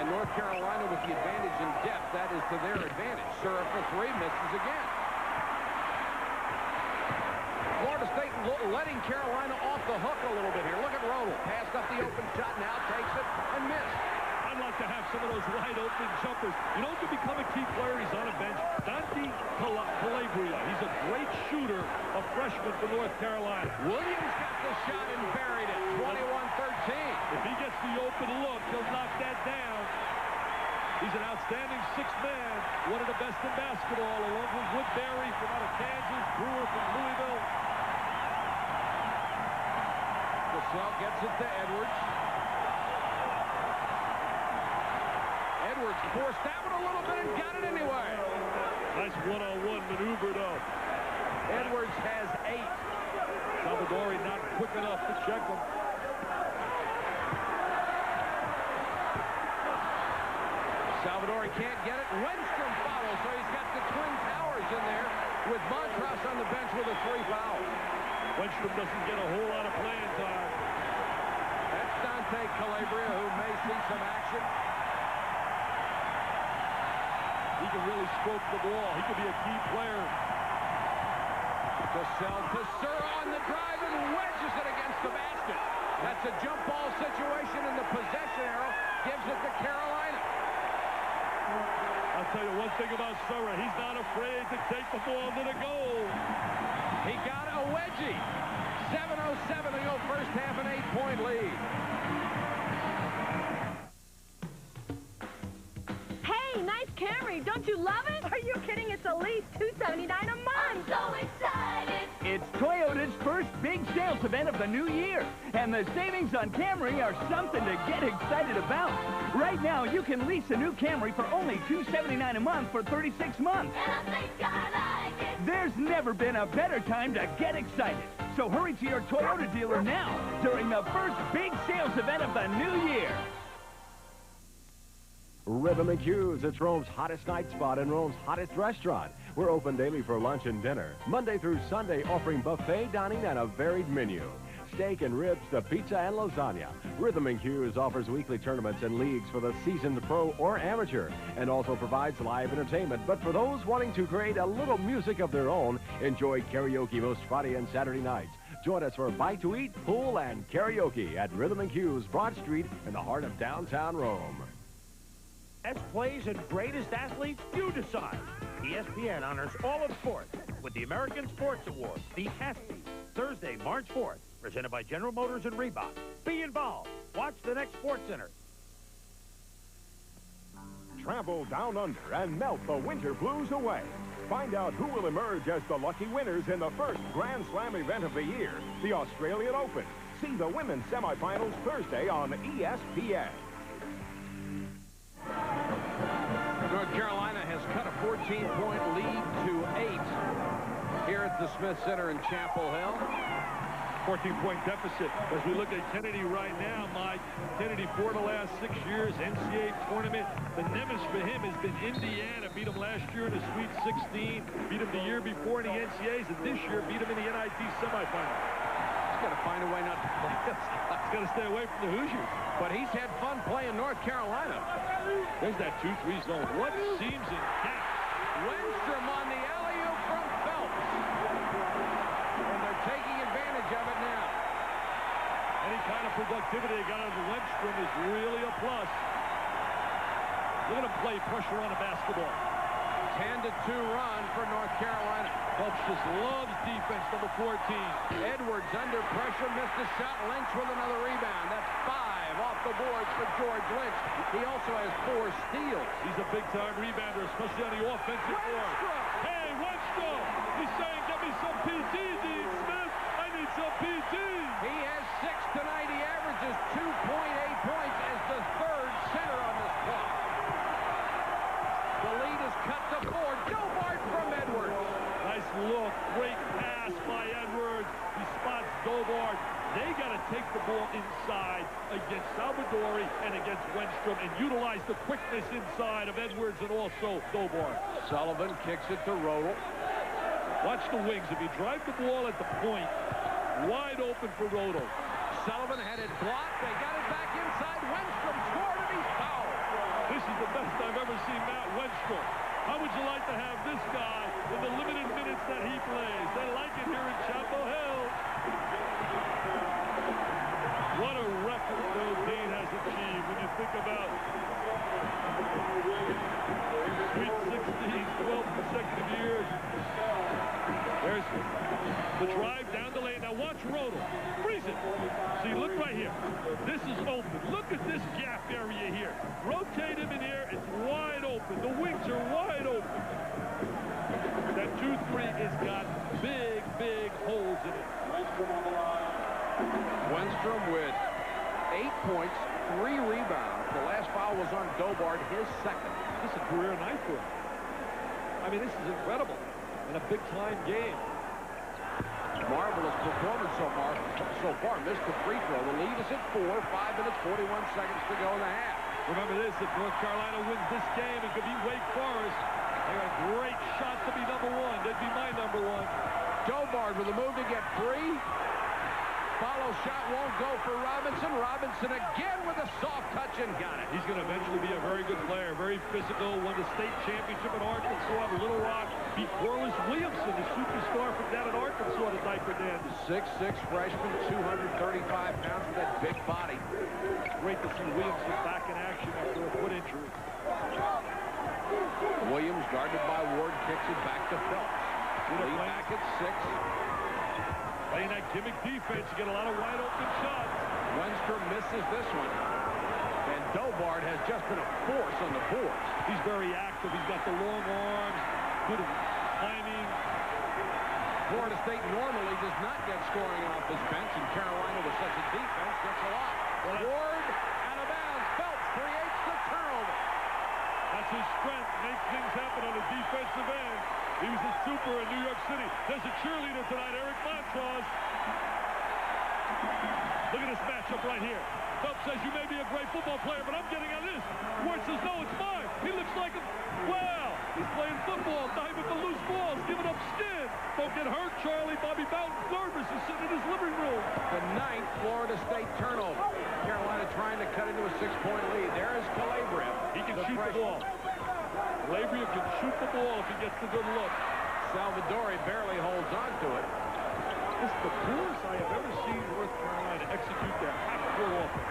And North Carolina with the advantage in depth, that is to their advantage. Sura for 3, misses again. Florida State letting Carolina off the hook a little bit here. Look at Rodel. Passed up the open shot, now takes it and missed. I'd like to have some of those wide open jumpers. You know who can become a key player? He's on a bench. Dante Calabria. He's a great shooter, a freshman for North Carolina. Williams got the shot and buried it. 21-13. If he gets the open look, he'll knock that down. He's an outstanding 6th man, one of the best in basketball, along with Woodbury from out of Kansas, Brewer from Louisville. Cassell gets it to Edwards. Edwards forced that one a little bit and got it anyway. Nice one-on-one maneuver, though. Edwards has 8. Salvadori not quick enough to check him. Salvadori can't get it. Wenstrom follows, so he's got the Twin Towers in there with Montross on the bench with a 3 foul. Wenstrom doesn't get a whole lot of playing time. That's Dante Calabria, who may see some action. He can really stroke the ball. He could be a key player. Cassell to Sura on the drive and wedges it against the basket. That's a jump ball situation, and the possession arrow gives it to Carolina. I'll tell you, once thing about Surra. He's not afraid to take the ball to the goal. He got a wedgie. 7:07 to go, first half, an 8-point lead. Hey, nice Camry. Don't you love it? Are you kidding? It's at least $279 a month. I'm so excited. It's Toyota's first big sales event of the new year, and the savings on Camry are something to get excited about. Right now, you can lease a new Camry for only $279 a month for 36 months. And I think I like it. There's never been a better time to get excited. So hurry to your Toyota dealer now during the first big sales event of the new year. Rhythm and Cues, it's Rome's hottest night spot and Rome's hottest restaurant. We're open daily for lunch and dinner, Monday through Sunday, offering buffet dining and a varied menu. Steak and ribs to pizza and lasagna. Rhythm and Cues offers weekly tournaments and leagues for the seasoned pro or amateur, and also provides live entertainment. But for those wanting to create a little music of their own, enjoy karaoke most Friday and Saturday nights. Join us for Bite to Eat, pool, and karaoke at Rhythm and Cues, Broad Street, in the heart of downtown Rome. Best plays and greatest athletes, you decide. ESPN honors all of sports with the American Sports Awards, the ESPYs, Thursday, March 4th, presented by General Motors and Reebok. Be involved. Watch the next Sports Center. Travel down under and melt the winter blues away. Find out who will emerge as the lucky winners in the first Grand Slam event of the year, the Australian Open. See the women's semifinals Thursday on ESPN. North Carolina has cut a 14-point lead to 8 here at the Smith Center in Chapel Hill. 14-point deficit. As we look at Kennedy right now, Mike, Kennedy for the last 6 years, NCAA tournament. The nemesis for him has been Indiana. Beat him last year in the Sweet 16. Beat him the year before in the NCAAs, and this year beat him in the NIT semifinal. He's got to find a way not to play this. He's got to stay away from the Hoosiers. But he's had fun playing North Carolina. There's that 2-3 zone. What seems in catch? Wenstrom on the alley-oop from Phelps. And they're taking advantage of it now. Any kind of productivity they got out of Wenstrom is really a plus. Look at him play pressure on a basketball. 10-2 run for North Carolina. Phelps just loves defense, number 14. Edwards under pressure, missed a shot. Lynch with another rebound. That's 5 off the boards for George Lynch. He also has 4 steals. He's a big-time rebounder, especially on the offensive floor. Hey, Wenstrom! He's saying, get me some PT, Dean Smith. I need some PT. He has 6 tonight. He averages 2.8 points as the third center on this clock. The lead is cut to 4. Dobart from Edwards. Nice look. Great pass by Edwards. He spots Dobart. They got to take the ball inside against Salvadori and against Wenstrom and utilize the quickness inside of Edwards and also Dobart. Sullivan kicks it to Rodel. Watch the wings. If you drive the ball at the point, wide open for Rodel. Sullivan had it blocked. They got it back inside. Wenstrom scored and he's fouled. This is the best I've ever seen Matt Wenstrom. How would you like to have this guy in the limited minutes that he plays? They like it here in Chapel Hill. What a record Bill Dean has achieved when you think about Sweet 16, 12 consecutive years. There's the drive down the lane. Now watch Rodel. Freeze it. See, look right here. This is open. Look at this gap area here. Rotate him in here. It's wide open. The wings are wide open. That 2-3 has got big, big holes in it. Wenstrom with 8 points, 3 rebounds. The last foul was on Dobart, his second. This is a career night for him. I mean, this is incredible in a big-time game. Marvelous performance so far. Missed the free throw. The lead is at 4. 5 minutes, 41 seconds to go in the half. Remember this, if North Carolina wins this game, it could be Wake Forest. They're a great shot to be number 1. They'd be my number 1. Dobart with a move to get free. Follow shot won't go for Robinson. Robinson again with a soft touch and got it. He's going to eventually be a very good player, very physical. Won the state championship at Arkansas, Little Rock. Beat Corliss Williamson, the superstar from down at Arkansas, the diaper dandy. 6'6" freshman, 235 pounds with that big body. It's great to see Williamson back in action after a foot injury. Williams, guarded by Ward, kicks it back to Phelps. Lee back at 6. Playing that gimmick defense, you get a lot of wide open shots. Wenstrom misses this one. And Dobart has just been a force on the boards. He's very active. He's got the long arms, good timing. Florida State normally does not get scoring off his bench, and Carolina, with such a defense, gets a lot. Ward out of bounds. Phelps creates the turnover. That's his strength. Makes things happen on the defensive end. He was a super in New York City. There's a cheerleader tonight, Eric Montross. Look at this matchup right here. Phelps says, you may be a great football player, but I'm getting on this. Ward says, no, it's mine. He looks like a... Wow! He's playing football, diving for loose balls, giving up skin. Don't get hurt, Charlie. Bobby Bowden's nervous. He's sitting in his living room. The 9th Florida State turnover. Carolina trying to cut into a 6-point lead. There is Calabria. He can shoot the ball. Calabria can shoot the ball if he gets a good look. Salvadori barely holds on to it. This is the coolest I have ever seen North Carolina execute their half-court offense.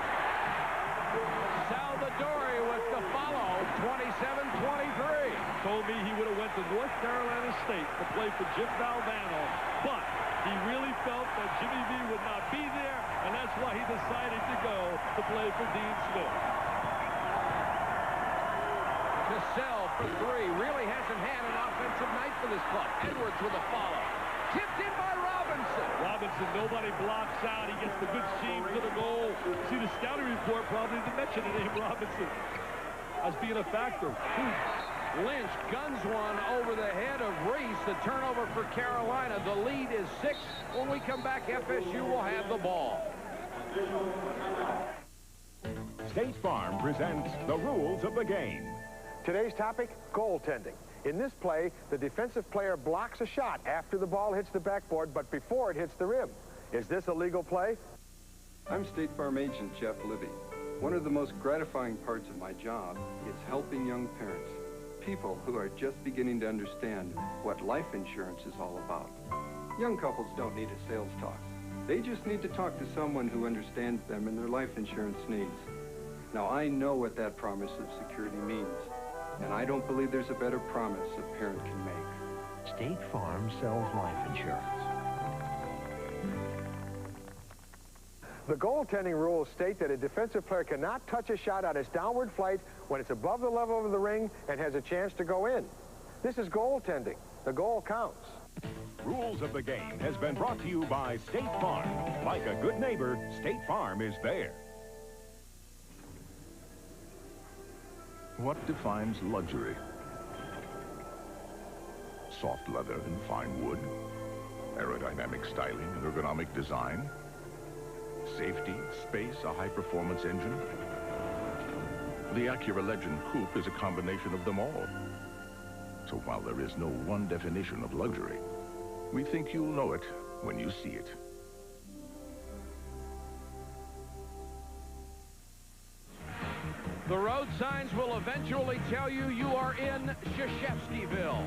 Salvadori with the follow, 27-23. Told me he would have went to North Carolina State to play for Jim Valvano, but he really felt that Jimmy V would not be there, and that's why he decided to go to play for Dean Smith. Cassell for 3. Really hasn't had an offensive night for this club. Edwards with a follow. Tipped in by Robinson. Robinson, nobody blocks out. He gets the good seam to the goal. See, the scouting report probably didn't mention the name Robinson as being a factor. Lynch guns one over the head of Reese. The turnover for Carolina. The lead is 6. When we come back, FSU will have the ball. State Farm presents the rules of the game. Today's topic, goaltending. In this play, the defensive player blocks a shot after the ball hits the backboard, but before it hits the rim. Is this a legal play? I'm State Farm agent Jeff Libby. One of the most gratifying parts of my job is helping young parents, people who are just beginning to understand what life insurance is all about. Young couples don't need a sales talk. They just need to talk to someone who understands them and their life insurance needs. Now, I know what that promise of security means, and I don't believe there's a better promise a parent can make. State Farm sells life insurance. The goaltending rules state that a defensive player cannot touch a shot on its downward flight when it's above the level of the ring and has a chance to go in. This is goaltending. The goal counts. Rules of the Game has been brought to you by State Farm. Like a good neighbor, State Farm is there. What defines luxury? Soft leather and fine wood, aerodynamic styling and ergonomic design, safety, space, a high-performance engine. The Acura Legend Coupe is a combination of them all. So while there is no one definition of luxury, we think you'll know it when you see it. The road signs will eventually tell you you are in Krzyzewskiville.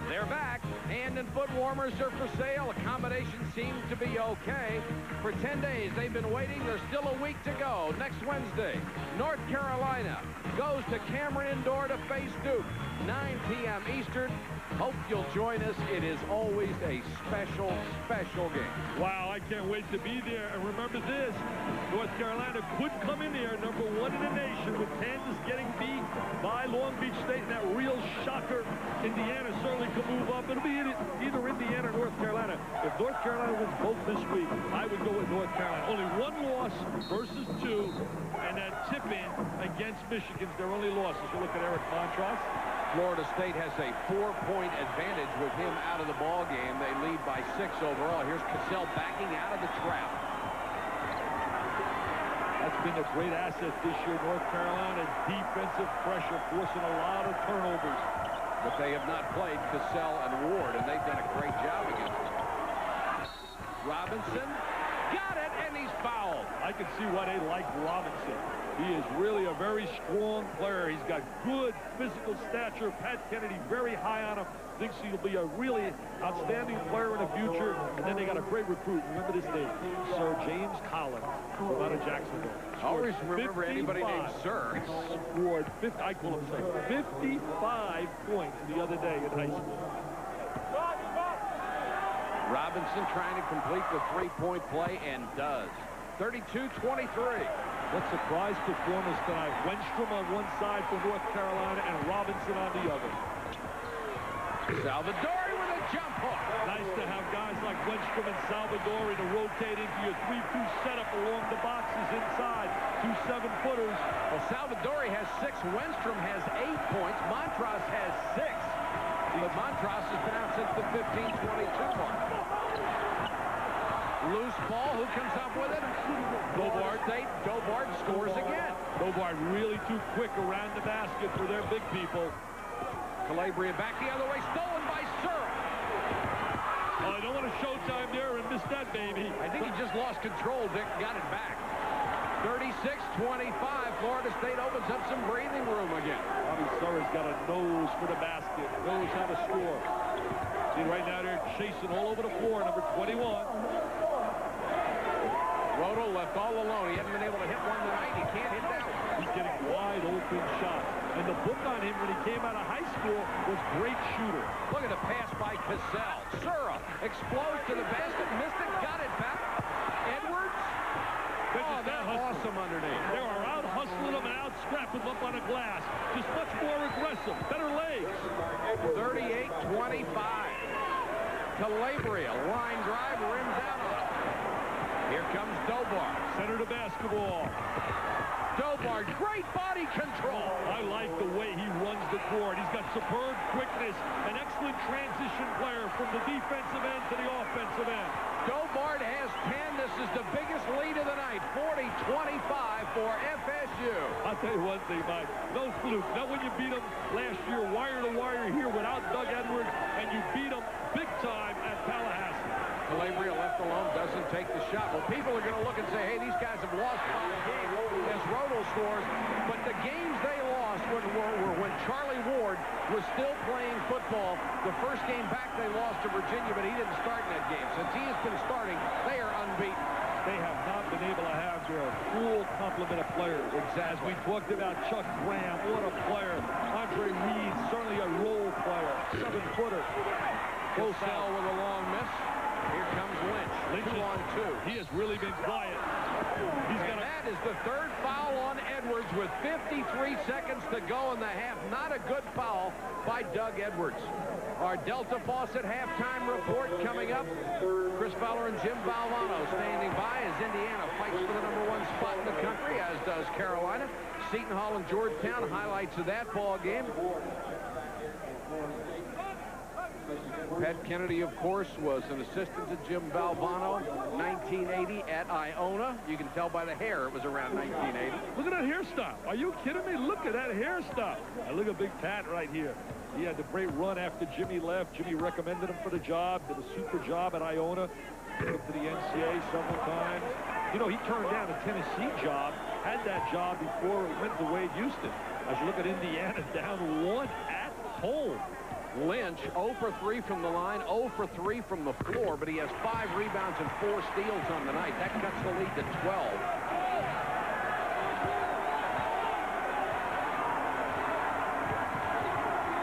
They're back. Hand and foot warmers are for sale. Accommodations seem to be okay. For 10 days, they've been waiting. There's still a week to go. Next Wednesday, North Carolina goes to Cameron Indoor to face Duke. 9 p.m. Eastern. Hope you'll join us. It is always a special, special game. Wow, I can't wait to be there. And remember this, North Carolina could come in here number 1 in the nation with Kansas getting beat by Long Beach State. And that real shocker, Indiana certainly could move up. It'll be either Indiana or North Carolina. If North Carolina wins both this week, I would go with North Carolina. Only 1 loss versus 2, and that tip-in against Michigan's their only losses. You look at Eric Montross. Florida State has a 4-point advantage with him out of the ball game. They lead by 6 overall. Here's Cassell backing out of the trap. That's been a great asset this year, North Carolina. Defensive pressure, forcing a lot of turnovers. But they have not played Cassell and Ward, and they've done a great job against them. Robinson got it, and he's fouled. I can see why they like Robinson. He is really a very strong player. He's got good physical stature. Pat Kennedy very high on him. Thinks he'll be a really outstanding player in the future. And then they got a great recruit. Remember this name, Sir James Collins from out of Jacksonville. Always remember anybody named Sir. Scored 50, I call him Sir, 55 points the other day in high school. Robinson trying to complete the three-point play and does. 32-23. What surprise performance tonight. Wenstrom on one side for North Carolina and Robinson on the other. Salvadori with a jump hook. Nice to have guys like Wenstrom and Salvadori to rotate into your 3-2 setup along the boxes inside. 2 7-footers. Well, Salvadori has 6. Wenstrom has 8 points. Montross has 6. But Montross has been out since the 15-22 mark. Loose ball. Who comes up with it? Dobard scores again. Dobard really too quick around the basket for their big people. Calabria back the other way. Stolen by Sura. Oh, I don't want a showtime there and miss that, baby. I think he just lost control. Dick got it back. 36-25. Florida State opens up some breathing room again. Bobby Sura's got a nose for the basket. Knows how to score. See right now they're chasing all over the floor. Number 21. Roto left all alone. He hasn't been able to hit one tonight. He can't hit that one. He's getting wide open shots. And the book on him when he came out of high school was great shooter. Look at the pass by Cassell. Sura explodes to the basket. Missed it. Got it back. Edwards. Oh, that's awesome underneath. They are out hustling him and out scrapping him up on the glass. Just much more aggressive. Better legs. 38-25. Calabria. Line drive. Rims out on it. Here comes Dobard. Center to basketball. Dobard, great body control. I like the way he runs the court. He's got superb quickness, an excellent transition player from the defensive end to the offensive end. Dobard has 10. This is the biggest lead of the night, 40-25 for FSU. I'll tell you one thing, Mike. No fluke. Not when you beat them last year wire to wire here without Doug Edwards, and you beat them big time at Tallahassee. Calabria left alone, doesn't take the shot. Well, people are going to look and say, hey, these guys have lost 5 games as Roto scores. But the games they lost were when Charlie Ward was still playing football. The first game back they lost to Virginia, but he didn't start in that game. Since he has been starting, they are unbeaten. They have not been able to have their full complement of players. Exactly. As we talked about Chuck Graham, what a player. Andre Reed, certainly a role player. 7-footer. Cassell with a long miss. Here comes Lynch. 2 on 2. He has really been quiet. That is the 3rd foul on Edwards with 53 seconds to go in the half. Not a good foul by Doug Edwards. Our Delta Faucet halftime report coming up. Chris Fowler and Jim Valvano standing by as Indiana fights for the #1 spot in the country, as does Carolina. Seton Hall and Georgetown, highlights of that ball game. Pat Kennedy, of course, was an assistant to Jim Valvano, 1980 at Iona. You can tell by the hair it was around 1980. Look at that hairstyle. Are you kidding me? Look at that hairstyle. Now look at Big Pat right here. He had the great run after Jimmy left. Jimmy recommended him for the job, did a super job at Iona. Took him to the NCAA several times. You know, he turned down the Tennessee job, had that job before he went to Wade Houston. As you look at Indiana, down 1 at home. Lynch, 0 for 3 from the line, 0 for 3 from the floor, but he has 5 rebounds and 4 steals on the night. That cuts the lead to 12.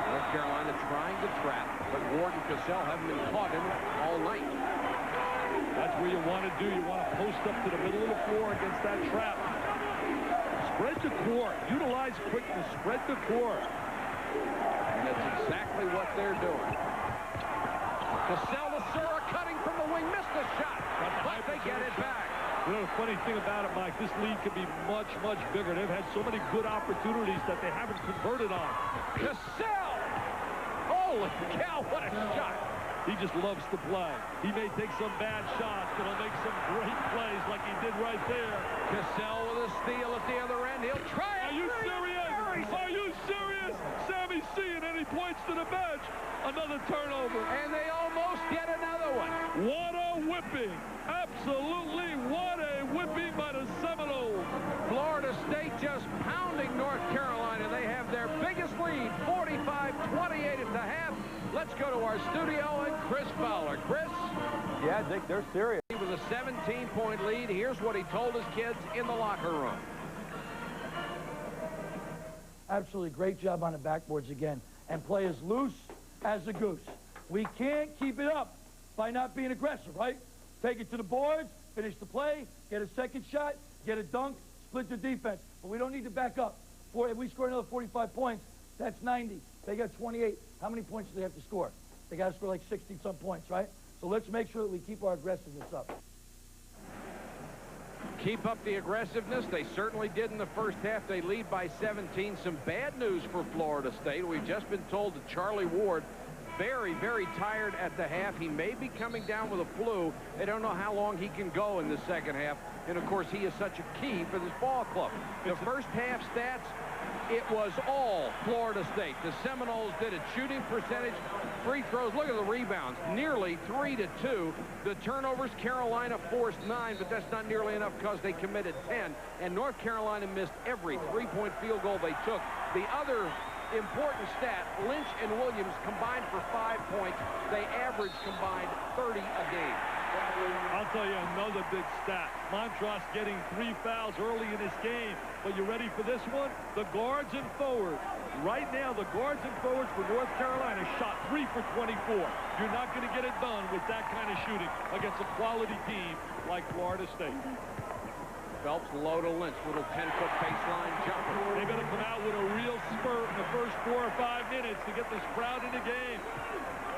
North Carolina trying to trap, but Ward and Cassell haven't been caught in all night. That's where you want to do. You want to post up to the middle of the floor against that trap. Spread the court. Utilize quickness. Spread the court. And that's exactly what they're doing. Cassell to Sura, cutting from the wing, missed the shot, but they get it back. You know, the funny thing about it, Mike, this lead could be much, much bigger. They've had so many good opportunities that they haven't converted on. Cassell! Holy cow, what a shot! He just loves to play. He may take some bad shots, but he'll make some great plays like he did right there. Cassell with a steal at the other end. He'll try it. Are you serious? Are you serious? Sammy's seeing anything points to the bench. Another turnover. And they almost get another one. What a whipping. Absolutely what a whipping by the Seminoles. Florida State just pounding North Carolina. They have their biggest lead, 45-28 at the half. Let's go to our studio and Chris Fowler. Chris? Yeah, Dick, they're serious. With a 17-point lead, here's what he told his kids in the locker room. Absolutely great job on the backboards again. And play as loose as a goose. We can't keep it up by not being aggressive, right? Take it to the boards, finish the play, get a second shot, get a dunk, split the defense. But we don't need to back up. If we score another 45 points, that's 90. They got 28. How many points do they have to score? They got to score like 60-some points, right? So let's make sure that we keep our aggressiveness up. Keep up the aggressiveness. They certainly did in the first half. They lead by 17. Some bad news for Florida State. We've just been told that Charlie Ward, very, very tired at the half. He may be coming down with a flu. They don't know how long he can go in the second half. And, of course, he is such a key for this ball club. The first half stats, it was all Florida State. The Seminoles did it. Shooting percentage, free throws. Look at the rebounds. Nearly 3-2. The turnovers, Carolina forced 9, but that's not nearly enough because they committed 10. And North Carolina missed every three-point field goal they took. The other important stat, Lynch and Williams combined for 5 points. They averaged combined 30 a game. I'll tell you another big stat. Montross getting 3 fouls early in this game. But you ready for this one? The guards and forwards. Right now, the guards and forwards for North Carolina shot 3 for 24. You're not going to get it done with that kind of shooting against a quality team like Florida State. Phelps low to Lynch, little 10-foot baseline jumper. They're going to come out with a real spurt in the first 4 or 5 minutes to get this crowd in the game.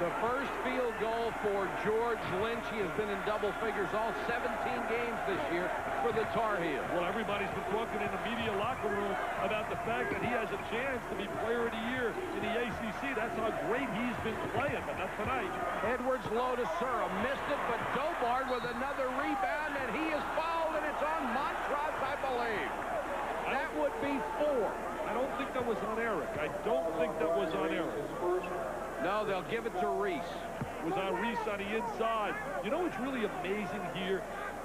The first field goal for George Lynch. He has been in double figures all 17 games this year for the Tar Heels. Well, everybody's been talking in the media locker room about the fact that he has a chance to be Player of the Year in the ACC. That's how great he's been playing, but not tonight. Edwards low to Sura. Missed it, but Dobard with another rebound, and he is fouled, and it's on Montross, I believe. That would be 4. I don't think that was on Eric. I don't think that was on Eric. No, they'll give it to Reese. It was on Reese on the inside. You know what's really amazing here?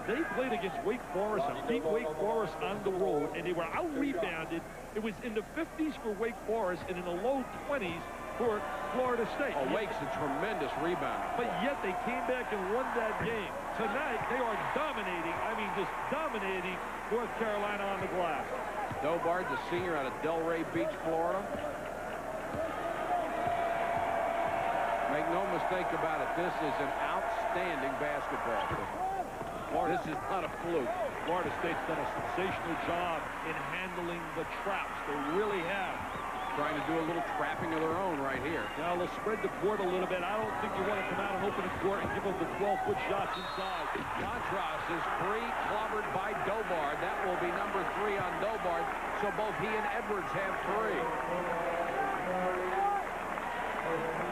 They played against Wake Forest and beat Wake Forest on the road, and they were out-rebounded. It was in the 50s for Wake Forest and in the low 20s for Florida State. Oh, Wake's a tremendous rebounder. But yet they came back and won that game. Tonight, they are dominating, I mean just dominating North Carolina on the glass. Dobard, the senior out of Delray Beach, Florida. Make no mistake about it, this is an outstanding basketball team. This is not a fluke. Florida State's done a sensational job in handling the traps. They really have. Trying to do a little trapping of their own right here. Now, they'll spread the court a little bit. I don't think you want to come out and open the court and give them the 12-foot shots inside. Montross is free, clobbered by Dobard. That will be number 3 on Dobard. So both he and Edwards have 3.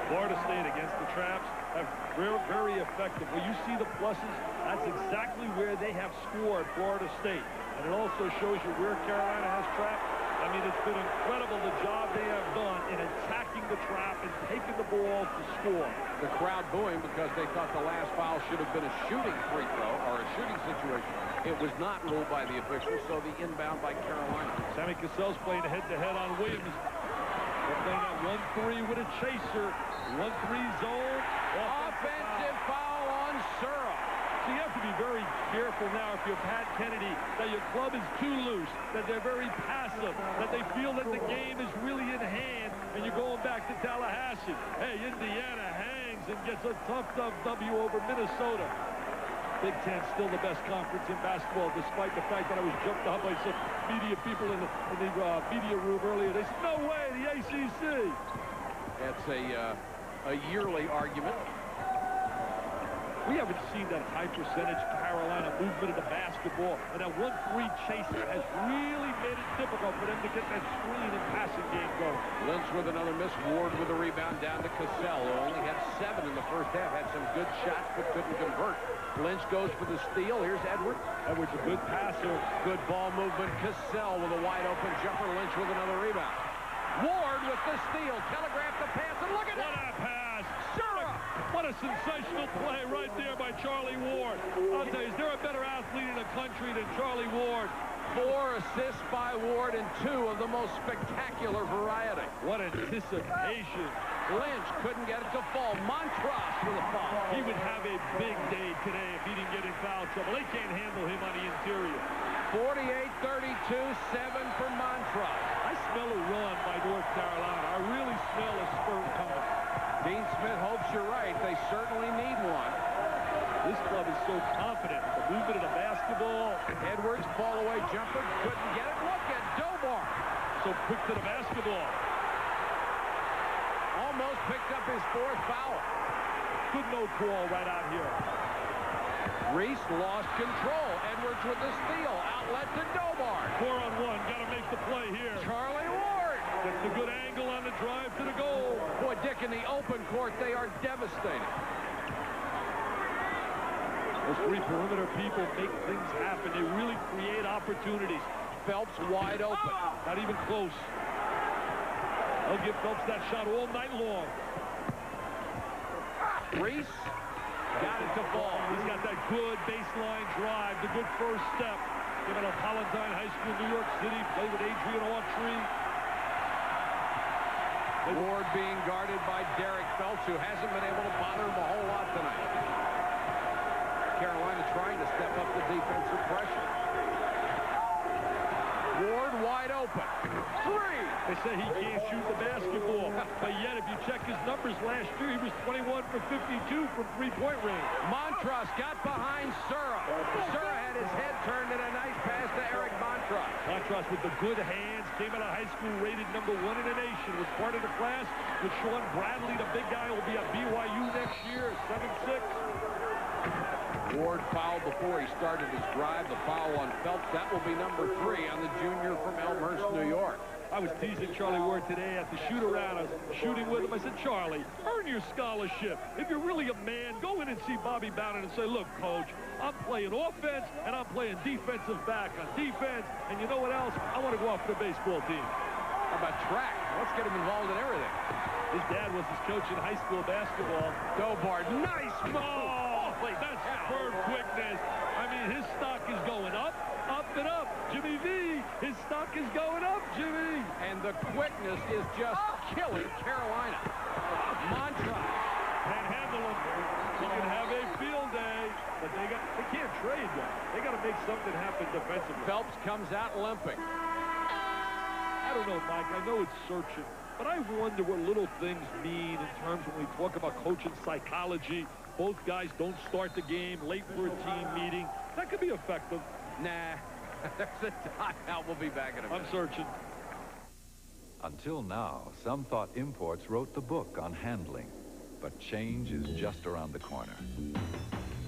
Florida State against the traps have very, very effective. When you see the pluses, that's exactly where they have scored Florida State. And it also shows you where Carolina has trapped. I mean, it's been incredible the job they have done in attacking the trap and taking the ball to score. The crowd booing because they thought the last foul should have been a shooting free throw or a shooting situation. It was not ruled by the officials, so the inbound by Carolina. Sammy Cassell's playing head-to-head on Williams. They're playing that 1-3 with a chaser. 1-3 zone. Offensive foul on Sura. So you have to be very careful now if you're Pat Kennedy that your club is too loose, that they're very passive, that they feel that the game is really in hand, and you're going back to Tallahassee. Hey, Indiana hangs and gets a tough W over Minnesota. Big Ten still the best conference in basketball, despite the fact that I was jumped up by some media people in the media room earlier. They said, no way, the ACC. That's a yearly argument. We haven't seen that high percentage Carolina movement of the basketball, and that 1-3 chaser has really made it difficult for them to get that screen and passing game going. Lynch with another miss. Ward with a rebound down to Cassell, who only had 7 in the first half. Had some good shots, but couldn't convert. Lynch goes for the steal. Here's Edwards. Edwards, a good passer. Good ball movement. Cassell with a wide open jumper. Lynch with another rebound. Ward with the steal. Telegraphed the pass, and look at that! What a pass! Sura! What a sensational play right there by Charlie Ward. I'll tell you, is there a better athlete in the country than Charlie Ward? 4 assists by Ward and 2 of the most spectacular variety. What anticipation. Lynch couldn't get it to fall. Montross with a foul. He would have a big day today if he didn't get in foul trouble. They can't handle him on the interior. 48-32, 7 for Montross. I smell a run by North Carolina. I really smell a spurt coming. Dean Smith hopes you're right. They certainly need one. This club is so confident. The movement of the basketball. Edwards, fall away jumper, couldn't get it. Look at Dobar. So quick to the basketball. Almost picked up his 4th foul. Good no call right out here. Reese lost control. Edwards with the steal. Outlet to Dobar. 4-on-1. Got to make the play here. Charlie Ward. Gets a good angle on the drive to the goal. Boy, Dick, in the open court, they are devastating. Those 3 perimeter people make things happen. They really create opportunities. Phelps wide open. Not even close. They'll give Phelps that shot all night long. Reese got it to fall. He's got that good baseline drive, the good first step. Give it a Palatine High School, New York City. Play with Adrian Autry. Ward being guarded by Derek Phelps, who hasn't been able to bother him a whole lot tonight. Carolina trying to step up the defensive pressure. Ward wide open. 3! They say he can't shoot the basketball. But yet, if you check his numbers last year, he was 21 for 52 from three-point range. Montross got behind Sura. Sura had his head turned in a nice pass to Eric Montross. Montross with the good hands, came out of high school rated #1 in the nation, was part of the class with Sean Bradley. The big guy will be at BYU next year, 7'6". Ward fouled before he started his drive. The foul on Phelps. That will be number 3 on the junior from Elmhurst, New York. I was teasing Charlie Ward today at the shoot-around. I was shooting with him. I said, Charlie, earn your scholarship. If you're really a man, go in and see Bobby Bowden and say, look, Coach, I'm playing offense, and I'm playing defensive back on defense. And you know what else? I want to go off the baseball team. How about track? Let's get him involved in everything. His dad was his coach in high school basketball. Dobar, nice move. That's superb quickness. I mean, his stock is going up, up, and up. Jimmy V, his stock is going up, Jimmy. And the quickness is just killing Carolina. Montross. Can't handle him. He can have a field day, but they can't trade yet. They got to make something happen defensively. Phelps comes out limping. I don't know, Mike. I know it's searching, but I wonder what little things mean in terms when we talk about coaching psychology. Both guys don't start the game late for a team meeting. That could be effective. Nah, there's a timeout. We'll be back in a minute. I'm searching. Until now, some thought imports wrote the book on handling, but change is just around the corner.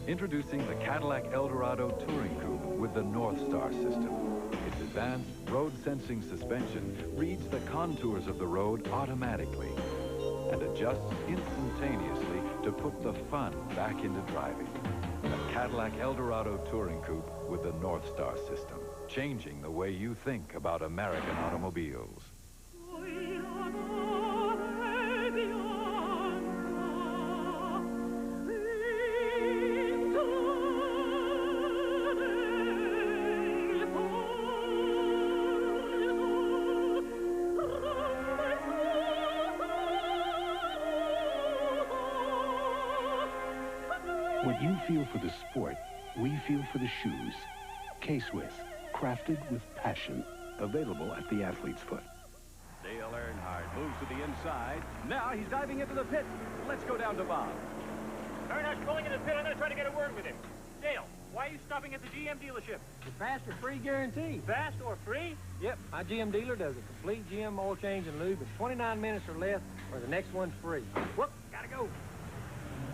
Introducing the Cadillac Eldorado Touring Coupe with the North Star system. Its advanced road-sensing suspension reads the contours of the road automatically and adjusts instantaneously to put the fun back into driving. The Cadillac Eldorado Touring Coupe with the North Star system, changing the way you think about American automobiles. What you feel for the sport, we feel for the shoes. K-Swiss, crafted with passion. Available at the athlete's foot. Dale Earnhardt moves to the inside. Now he's diving into the pit. Let's go down to Bob. Earnhardt's pulling in the pit. I'm going to try to get a word with him. Dale, why are you stopping at the GM dealership? The fast or free guarantee. Fast or free? Yep, my GM dealer does a complete GM oil change and lube in 29 minutes or less, or the next one's free. Whoop, gotta go.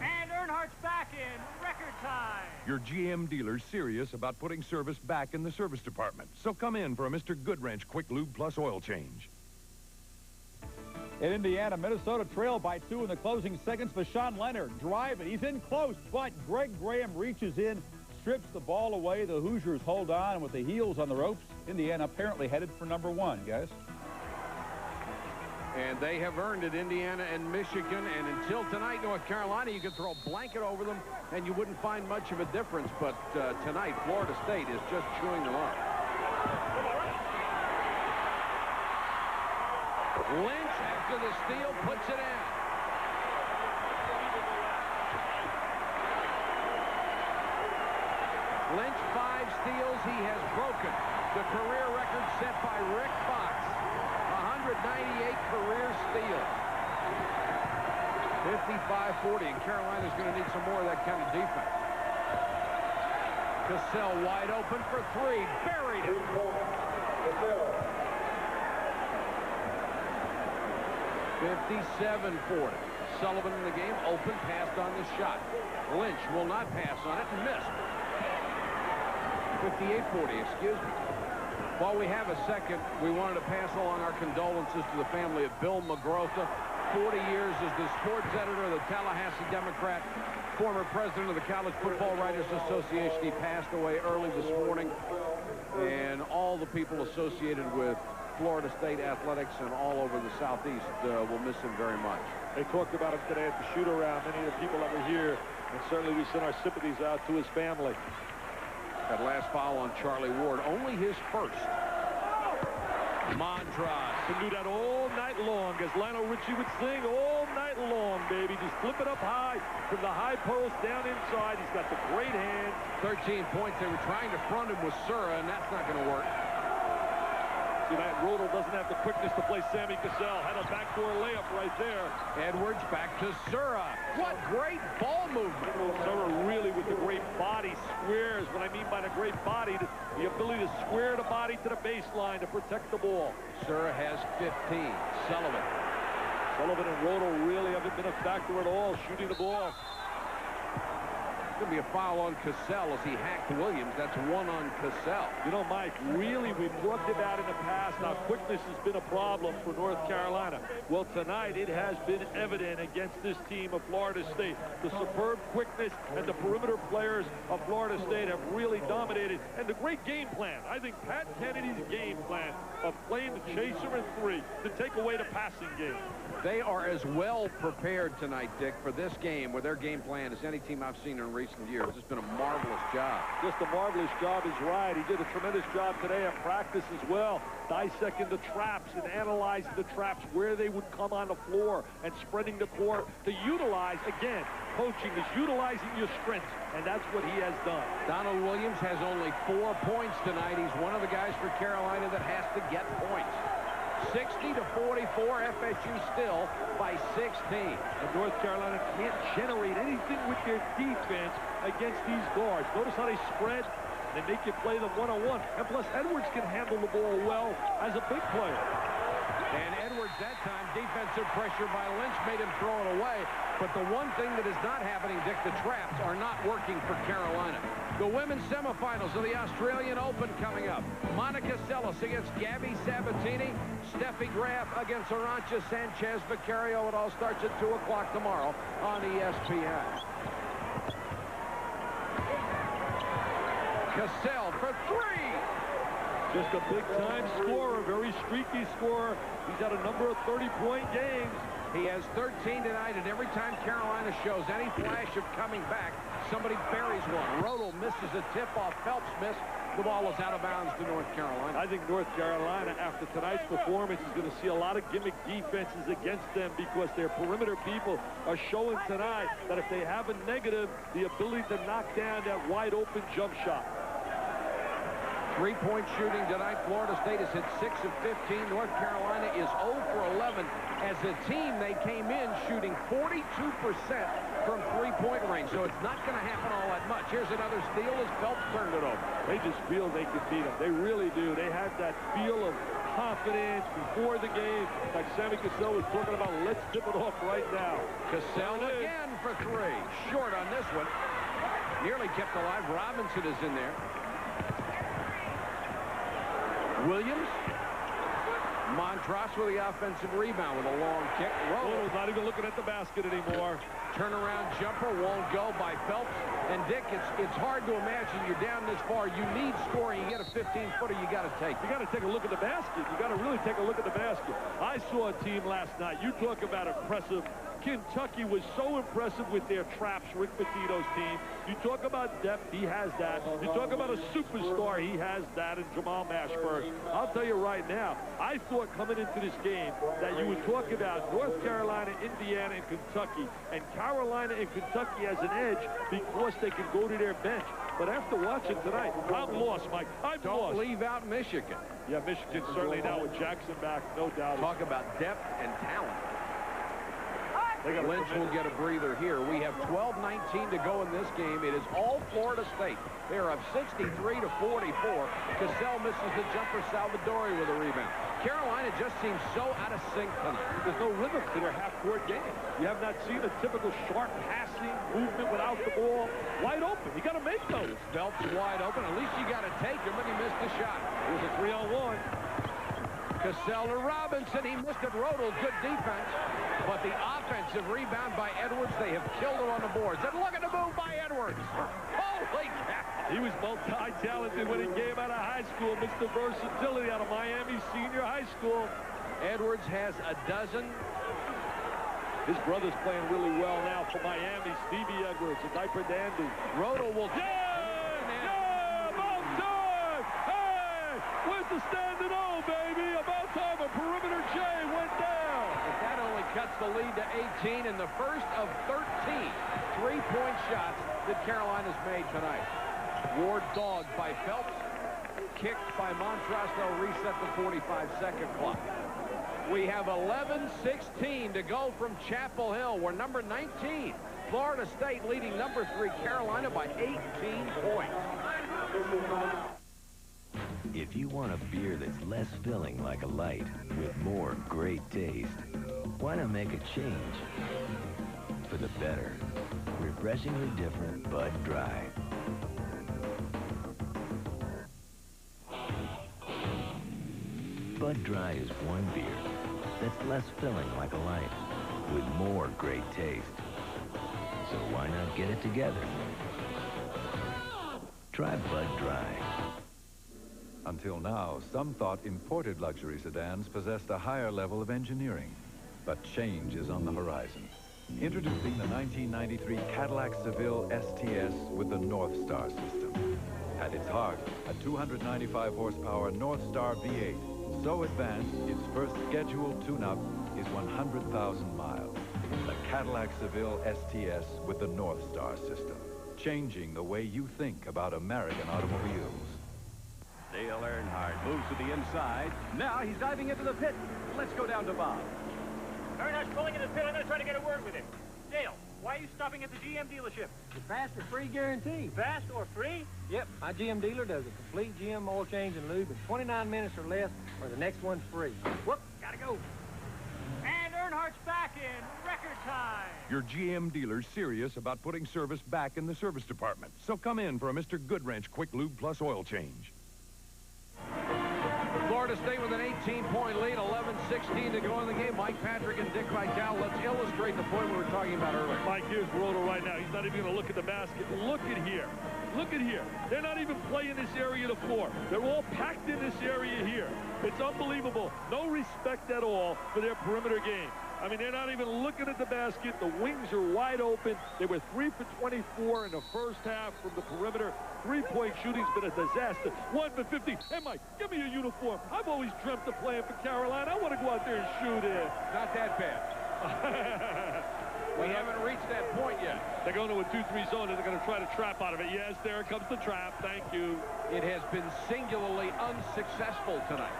And Earnhardt's back in record time. Your GM dealer's serious about putting service back in the service department. So come in for a Mr. Goodwrench Quick Lube Plus oil change. In Indiana, Minnesota trailed by 2 in the closing seconds. Vashawn Leonard driving. He's in close, but Greg Graham reaches in, strips the ball away. The Hoosiers hold on with the heels on the ropes. Indiana apparently headed for #1, guys. And they have earned it, Indiana and Michigan. And until tonight, North Carolina, you could throw a blanket over them, and you wouldn't find much of a difference. But tonight, Florida State is just chewing them up. Lynch, after the steal, puts it in. Lynch, 5 steals. He has broken the career record set by Rick Fox. 198 career steals. 55-40, and Carolina's going to need some more of that kind of defense. Cassell wide open for 3. Buried it. 57-40. Sullivan in the game. Open, passed on the shot. Lynch will not pass on it and missed. 58-40, excuse me. While we have a second, we wanted to pass along our condolences to the family of Bill McGrotha. 40 years as the sports editor of the Tallahassee Democrat, former president of the College Football Writers Association. He passed away early this morning. And all the people associated with Florida State athletics and all over the Southeast will miss him very much. They talked about him today at the shoot-around, many of the people that were here. And certainly we send our sympathies out to his family. That last foul on Charlie Ward, only his first. Montross can do that all night long, as Lionel Richie would sing, all night long, baby. Just flip it up high from the high post down inside. He's got the great hands. 13 points. They were trying to front him with Sura, and that's not going to work. Tonight, Rodel doesn't have the quickness to play Sammy Cassell. Had a backdoor layup right there. Edwards back to Sura. What great ball movement. Sura really with the great body squares. What I mean by the great body, the ability to square the body to the baseline to protect the ball. Sura has 15. Sullivan and Rodel really haven't been a factor at all shooting the ball. Going to be a foul on Cassell as he hacked Williams. That's 1 on Cassell. You know, Mike, really, we've talked about in the past how quickness has been a problem for North Carolina. Well, tonight it has been evident against this team of Florida State. The superb quickness and the perimeter players of Florida State have really dominated. And the great game plan. I think Pat Kennedy's game plan of playing the chaser and 3 to take away the passing game. They are as well prepared tonight, Dick, for this game with their game plan as any team I've seen in recent years. It's been a marvelous job. Just a marvelous job is right. He did a tremendous job today in practice as well, dissecting the traps and analyzing the traps, where they would come on the floor and spreading the court to utilize, again, coaching is utilizing your strengths, and that's what he has done. Donald Williams has only 4 points tonight. He's one of the guys for Carolina that has to get points. 60-44, FSU still by 16. And North Carolina can't generate anything with their defense against these guards. Notice how they spread. They make you play them one-on-one. And plus, Edwards can handle the ball well as a big player. And Edwards that time, defensive pressure by Lynch made him throw it away. But the one thing that is not happening, Dick, the traps are not working for Carolina. The women's semifinals of the Australian Open coming up. Monica Seles against Gabby Sabatini. Steffi Graf against Arantxa Sanchez Vicario. It all starts at 2 o'clock tomorrow on ESPN. Cassell for 3. Just a big-time scorer, very streaky scorer. He's had a number of 30-point games. He has 13 tonight, and every time Carolina shows any flash of coming back, somebody buries one. Rodel misses a tip-off. Phelps missed. The ball is out of bounds to North Carolina. I think North Carolina, after tonight's performance, is going to see a lot of gimmick defenses against them because their perimeter people are showing tonight that if they have a negative, the ability to knock down that wide-open jump shot. Three-point shooting tonight. Florida State has hit 6 of 15. North Carolina is 0 for 11. As a team, they came in shooting 42% from three-point range, so it's not going to happen all that much. Here's another steal as Phelps turned it over. They just feel they can beat them. They really do. They had that feel of confidence before the game, like Sammy Cassell was talking about. Let's tip it off right now. Cassell again for 3. Short on this one. Nearly kept alive. Robinson is in there. Williams Montross with the offensive rebound with a long kick. Roto's not even looking at the basket anymore. Turnaround jumper won't go by Phelps. And Dick, it's hard to imagine you're down this far. You need scoring. You get a 15-footer, you got to take. You got to take a look at the basket. You got to really take a look at the basket. I saw a team last night. You talk about impressive. Kentucky was so impressive with their traps, Rick Pitino's team. You talk about depth, he has that. You talk about a superstar, he has that in Jamal Mashburn. I'll tell you right now, I thought coming into this game that you would talk about North Carolina, Indiana, and Kentucky. And Carolina and Kentucky has an edge because they can go to their bench. But after watching tonight, I'm lost, Mike. Don't leave out Michigan. Yeah, Michigan certainly now with Jackson back, no doubt. Talk about depth and talent. Lynch will get a breather here. We have 12:19 to go in this game. It is all Florida State. They are up 63-44. Cassell misses the jumper. Salvadori with a rebound. Carolina just seems so out of sync tonight. There's no rhythm to their half-court game. You have not seen a typical sharp passing movement without the ball. Wide open. You got to make those. Phelps wide open. At least you got to take him, and he missed the shot. It was a 3-on-1. Cassell to Robinson. He missed it. Rodel, good defense. But the offensive rebound by Edwards, they have killed it on the boards. And look at the move by Edwards. Holy cow. He was multi-talented when he came out of high school. Mr. Versatility out of Miami Senior High School. Edwards has a dozen. His brother's playing really well now for Miami. Stevie Edwards, a diaper dandy. Rodel will... Yeah! About time! Hey! Where's the standing O, baby? About time a perimeter J went down. But that only cuts the lead to 18 in the first of 13 three-point shots that Carolina's made tonight. Ward dogged by Phelps. Kicked by Montross. They'll reset the 45-second clock. We have 11:16 to go from Chapel Hill. We're number 19. Florida State leading number 3 Carolina by 18 points. If you want a beer that's less filling like a light with more great taste, why not make a change for the better? Refreshingly different Bud Dry. Bud Dry is one beer that's less filling like a light with more great taste. So why not get it together? Try Bud Dry. Until now, some thought imported luxury sedans possessed a higher level of engineering. But change is on the horizon. Introducing the 1993 Cadillac Seville STS with the North Star system. At its heart, a 295 horsepower North Star V8. So advanced, its first scheduled tune-up is 100,000 miles. The Cadillac Seville STS with the North Star system. Changing the way you think about American automobiles. Dale Earnhardt moves to the inside. Now he's diving into the pit. Let's go down to Bob. Earnhardt's pulling in the pit. I'm going to try to get a word with him. Dale, why are you stopping at the GM dealership? The fast or free guarantee. Fast or free? Yep, my GM dealer does a complete GM oil change and lube in 29 minutes or less, or the next one's free. Whoop, gotta go. And Earnhardt's back in record time. Your GM dealer's serious about putting service back in the service department. So come in for a Mr. Goodwrench Quick Lube Plus oil change. Florida State with an 18-point lead, 11:16 to go in the game. Mike Patrick and Dick Vitale. Let's illustrate the point we were talking about earlier. Mike, here's Roto right now. He's not even going to look at the basket. Look at here. Look at here. They're not even playing this area of the floor. They're all packed in this area here. It's unbelievable. No respect at all for their perimeter game. I mean, they're not even looking at the basket. The wings are wide open. They were 3 for 24 in the first half from the perimeter. Three-point shooting's been a disaster. 1 for 50. Hey, Mike, give me a uniform. I've always dreamt of playing for Carolina. I want to go out there and shoot it. Not that bad. We haven't reached that point yet. They're going to a 2-3 zone, and they're going to try to trap out of it. Yes, there comes the trap. Thank you. It has been singularly unsuccessful tonight.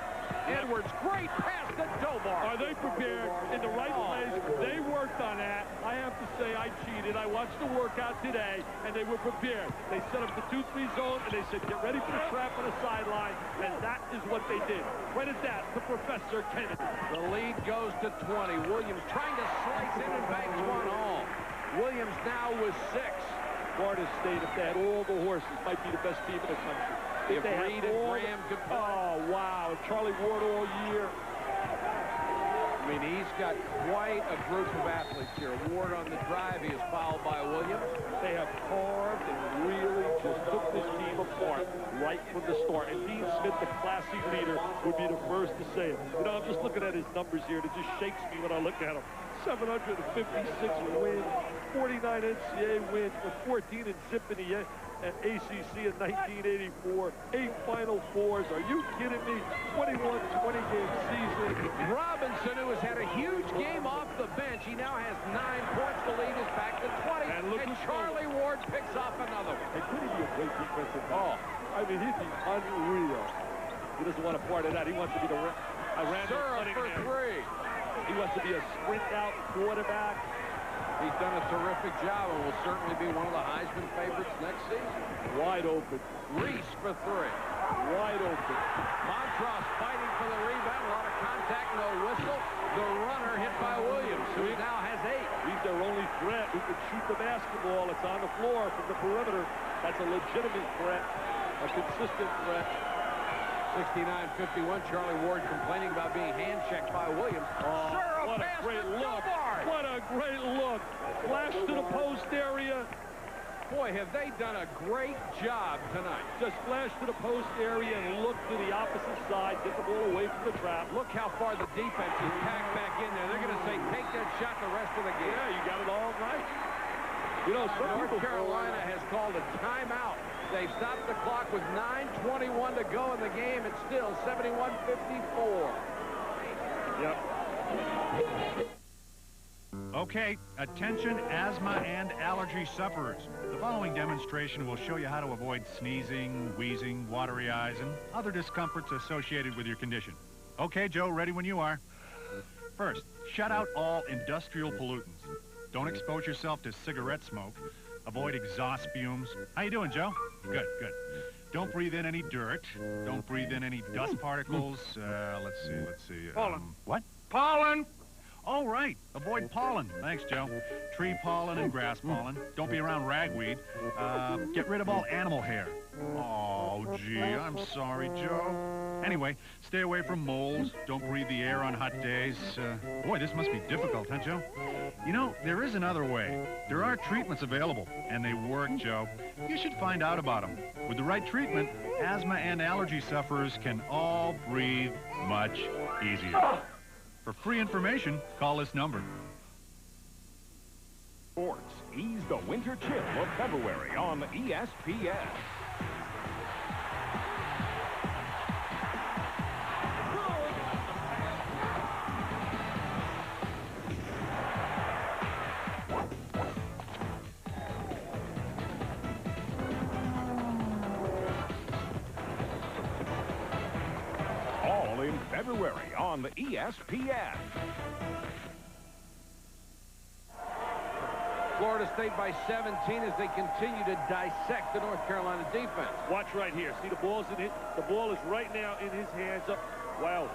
Edwards, great pass to Dobar. Are they prepared in the right place? They worked on that. I have to say I cheated. I watched the workout today, and they were prepared. They set up the 2-3 zone, and they said, get ready for the trap on the sideline, and that is what they did. Credit that to Professor Kennedy. The lead goes to 20. Williams trying to slice in and bangs one all. Williams now with 6. Florida State, if they had all the horses, might be the best team in the country. If Reed and Graham could play. Oh, wow. Charlie Ward all year. I mean, he's got quite a group of athletes here. Ward on the drive. He is fouled by Williams. They have carved and really just took this team apart right from the start. And Dean Smith, the classy leader, would be the first to say it. You know, I'm just looking at his numbers here, and it just shakes me when I look at him. 756 wins, 49 NCAA wins, with 14 in zip in the ACC in 1984, 8 Final Fours. Are you kidding me? 21 20-game season. Robinson, who has had a huge game off the bench, he now has 9 points. The lead is back to 20. And Charlie Ward picks off another one. And could he be a great defensive ball? I mean, he'd be unreal. He doesn't want a part of that. He wants to be the Serve for 3. He wants to be a sprint-out quarterback. He's done a terrific job and will certainly be one of the Heisman favorites next season. Wide open. Reese for 3. Wide open. Montross fighting for the rebound. A lot of contact, no whistle. The runner hit by Williams, who now has 8. He's their only threat who can shoot the basketball. It's on the floor from the perimeter. That's a legitimate threat, a consistent threat. 69-51. Charlie Ward complaining about being hand-checked by Williams. Oh, what a great look. What a great look. Flash to the post area. Boy, have they done a great job tonight. Just flash to the post area and look to the opposite side. Get the ball away from the trap. Look how far the defense is packed back in there. They're going to say, take that shot the rest of the game. Yeah, you got it all right. You know, North Carolina has called a timeout. They've stopped the clock with 9:21 to go in the game. It's still 71-54. Yep. Okay, attention asthma and allergy sufferers. The following demonstration will show you how to avoid sneezing, wheezing, watery eyes, and other discomforts associated with your condition. Okay, Joe, ready when you are. First, shut out all industrial pollutants. Don't expose yourself to cigarette smoke. Avoid exhaust fumes. How you doing, Joe? Good, good. Don't breathe in any dirt. Don't breathe in any dust particles. Let's see. Pollen. What? Pollen! Oh, right. Avoid pollen. Thanks, Joe. Tree pollen and grass pollen. Don't be around ragweed. Get rid of all animal hair. Oh, gee, I'm sorry, Joe. Anyway, stay away from moles. Don't breathe the air on hot days. Boy, this must be difficult, huh, Joe? You know, there is another way. There are treatments available, and they work, Joe. You should find out about them. With the right treatment, asthma and allergy sufferers can all breathe much easier. For free information, call this number. Sports, ease the winter chill of February on ESPN. All in February on the ESPN. Florida State by 17 as they continue to dissect the North Carolina defense. Watch right here. See, the ball's in it. The ball is right now in his hands. Up. Wow.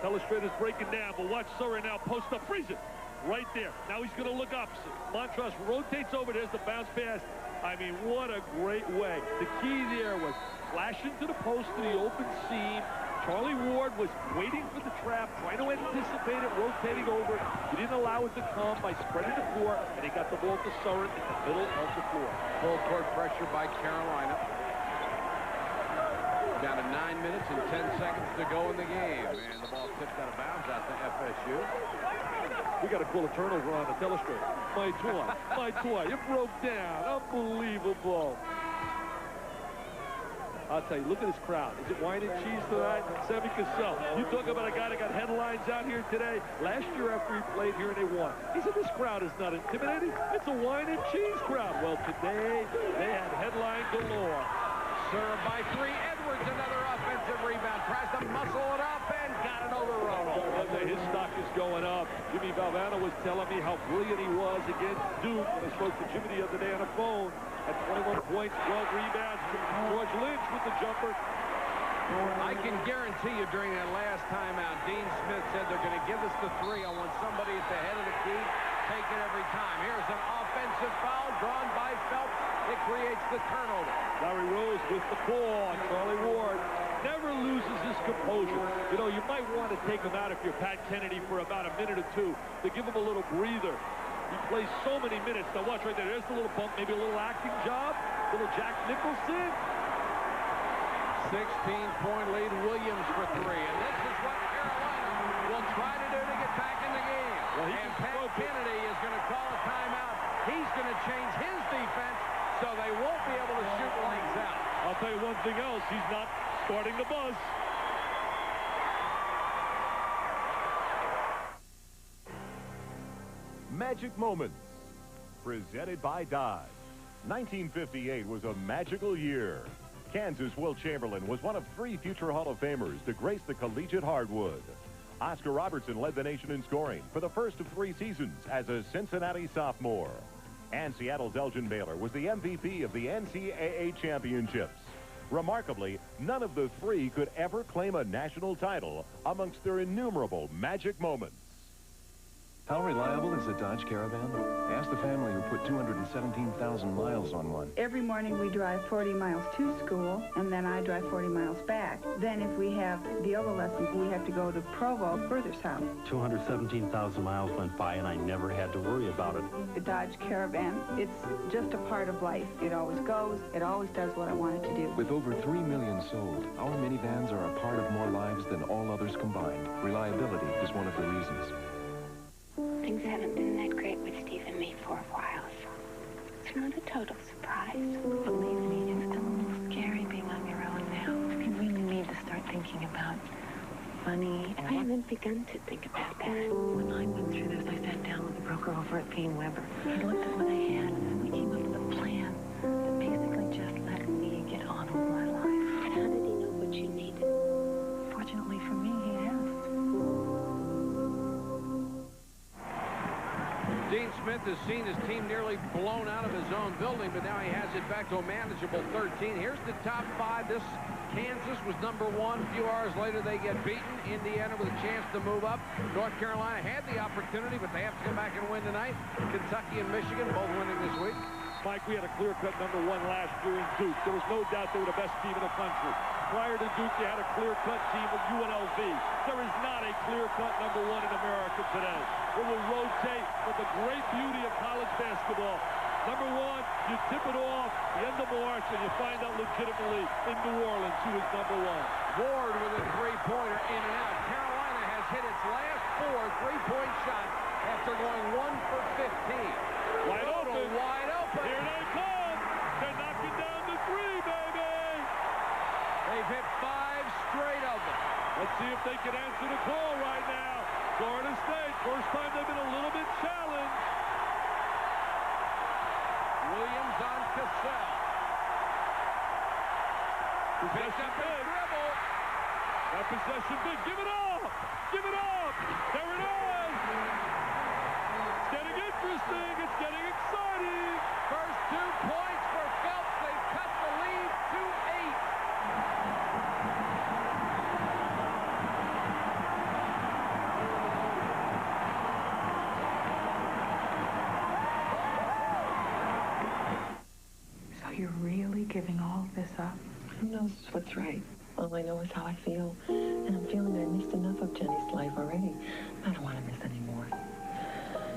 Telestrator's breaking down, but watch Surrey now post up. Freeze it. Right there. Now he's going to look opposite. Montross rotates over. There's the bounce pass. I mean, what a great way. The key there was flashing to the post to the open seam. Charlie Ward was waiting for the trap, trying to anticipate it, rotating over. He didn't allow it to come by spreading the floor, and he got the ball to Surrey in the middle of the floor. Full court pressure by Carolina. Down to 9 minutes and 10 seconds to go in the game. And the ball tipped out of bounds out to FSU. We got to call a turnover on the telestrator. My toy. It broke down. Unbelievable. I'll tell you, look at this crowd. Is it wine and cheese tonight? Sammy Cassell. You talk about a guy that got headlines out here today. Last year after he played here and they won. He said this crowd is not intimidating. It's a wine and cheese crowd. Well, today they had headline galore. Served by 3. Edwards, another offensive rebound. Tries to muscle it up and got it over Ronald. His stock is going up. Jimmy Valvano was telling me how brilliant he was against Duke when I spoke to Jimmy the other day on the phone. At 21 points, 12 rebounds. George Lynch with the jumper. I can guarantee you during that last timeout, Dean Smith said they're going to give us the 3. I want somebody at the head of the key. Take it every time. Here's an offensive foul drawn by Phelps. It creates the turnover. Larry Rose with the call on Charlie Ward. never loses his composure. You know, you might want to take him out if you're Pat Kennedy for about a minute or two to give him a little breather. He plays so many minutes. Now watch right there. There's the little bump, maybe a little acting job. Little Jack Nicholson. 16-point lead, Williams for three. And this is what Carolina will try to do to get back in the game. Well, and Pat Kennedy is going to call a timeout. He's going to change his defense so they won't be able to shoot lights out. I'll tell you one thing else. He's not starting the buzz. Magic Moments, presented by Dodge. 1958 was a magical year. Kansas Will Chamberlain was one of 3 future Hall of Famers to grace the collegiate hardwood. Oscar Robertson led the nation in scoring for the first of 3 seasons as a Cincinnati sophomore. And Seattle's Elgin Baylor was the MVP of the NCAA championships. Remarkably, none of the 3 could ever claim a national title amongst their innumerable magic moments. How reliable is a Dodge Caravan? Ask the family who put 217,000 miles on one. Every morning we drive 40 miles to school, and then I drive 40 miles back. Then if we have viola lessons, we have to go to Provo, further south. 217,000 miles went by, and I never had to worry about it. The Dodge Caravan, it's just a part of life. It always goes. It always does what I want it to do. With over 3 million sold, our minivans are a part of more lives than all others combined. Reliability is one of the reasons. Things haven't been that great with Steve and me for a while, so it's not a total surprise. Believe me, it's still a little scary being on your own now. You really need to start thinking about money. And I haven't begun to think about that. When I went through this, I sat down with the broker over at P. & Weber. He looked at what I had, and we came up with a plan that basically just let me get on with my life. And how did he know what you needed? Fortunately for me, he asked. Dean Smith has seen his team nearly blown out of his own building, but now he has it back to a manageable 13. Here's the top 5. This Kansas was number 1. A few hours later, they get beaten. Indiana with a chance to move up. North Carolina had the opportunity, but they have to come back and win tonight. Kentucky and Michigan both winning this week. Mike, we had a clear-cut number 1 last year in Duke. There was no doubt they were the best team in the country. Prior to Duke, you had a clear-cut team with UNLV. There is not a clear-cut number 1 in America today. It will rotate with the great beauty of college basketball. Number 1, you tip it off the end of March, and you find out legitimately in New Orleans who is number 1. Ward with a three-pointer in and out. Carolina has hit its last 4 three-point shots after going 1 for 15. Wide open. Wide open. Here they come. They're knocking down the 3, baby. They've hit 5 straight of them. Let's see if they can answer the call right now. Florida State, first time they've been a little bit challenged. Williams on Cassell. Possession big. Dribble. That possession big. Give it up. Give it up. There it is. It's getting interesting. It's getting exciting. First 2 points for Phelps. They cut the lead to 8. You're really giving all of this up? Who knows what's right? All I know is how I feel. And I'm feeling I missed enough of Jenny's life already. I don't want to miss any more.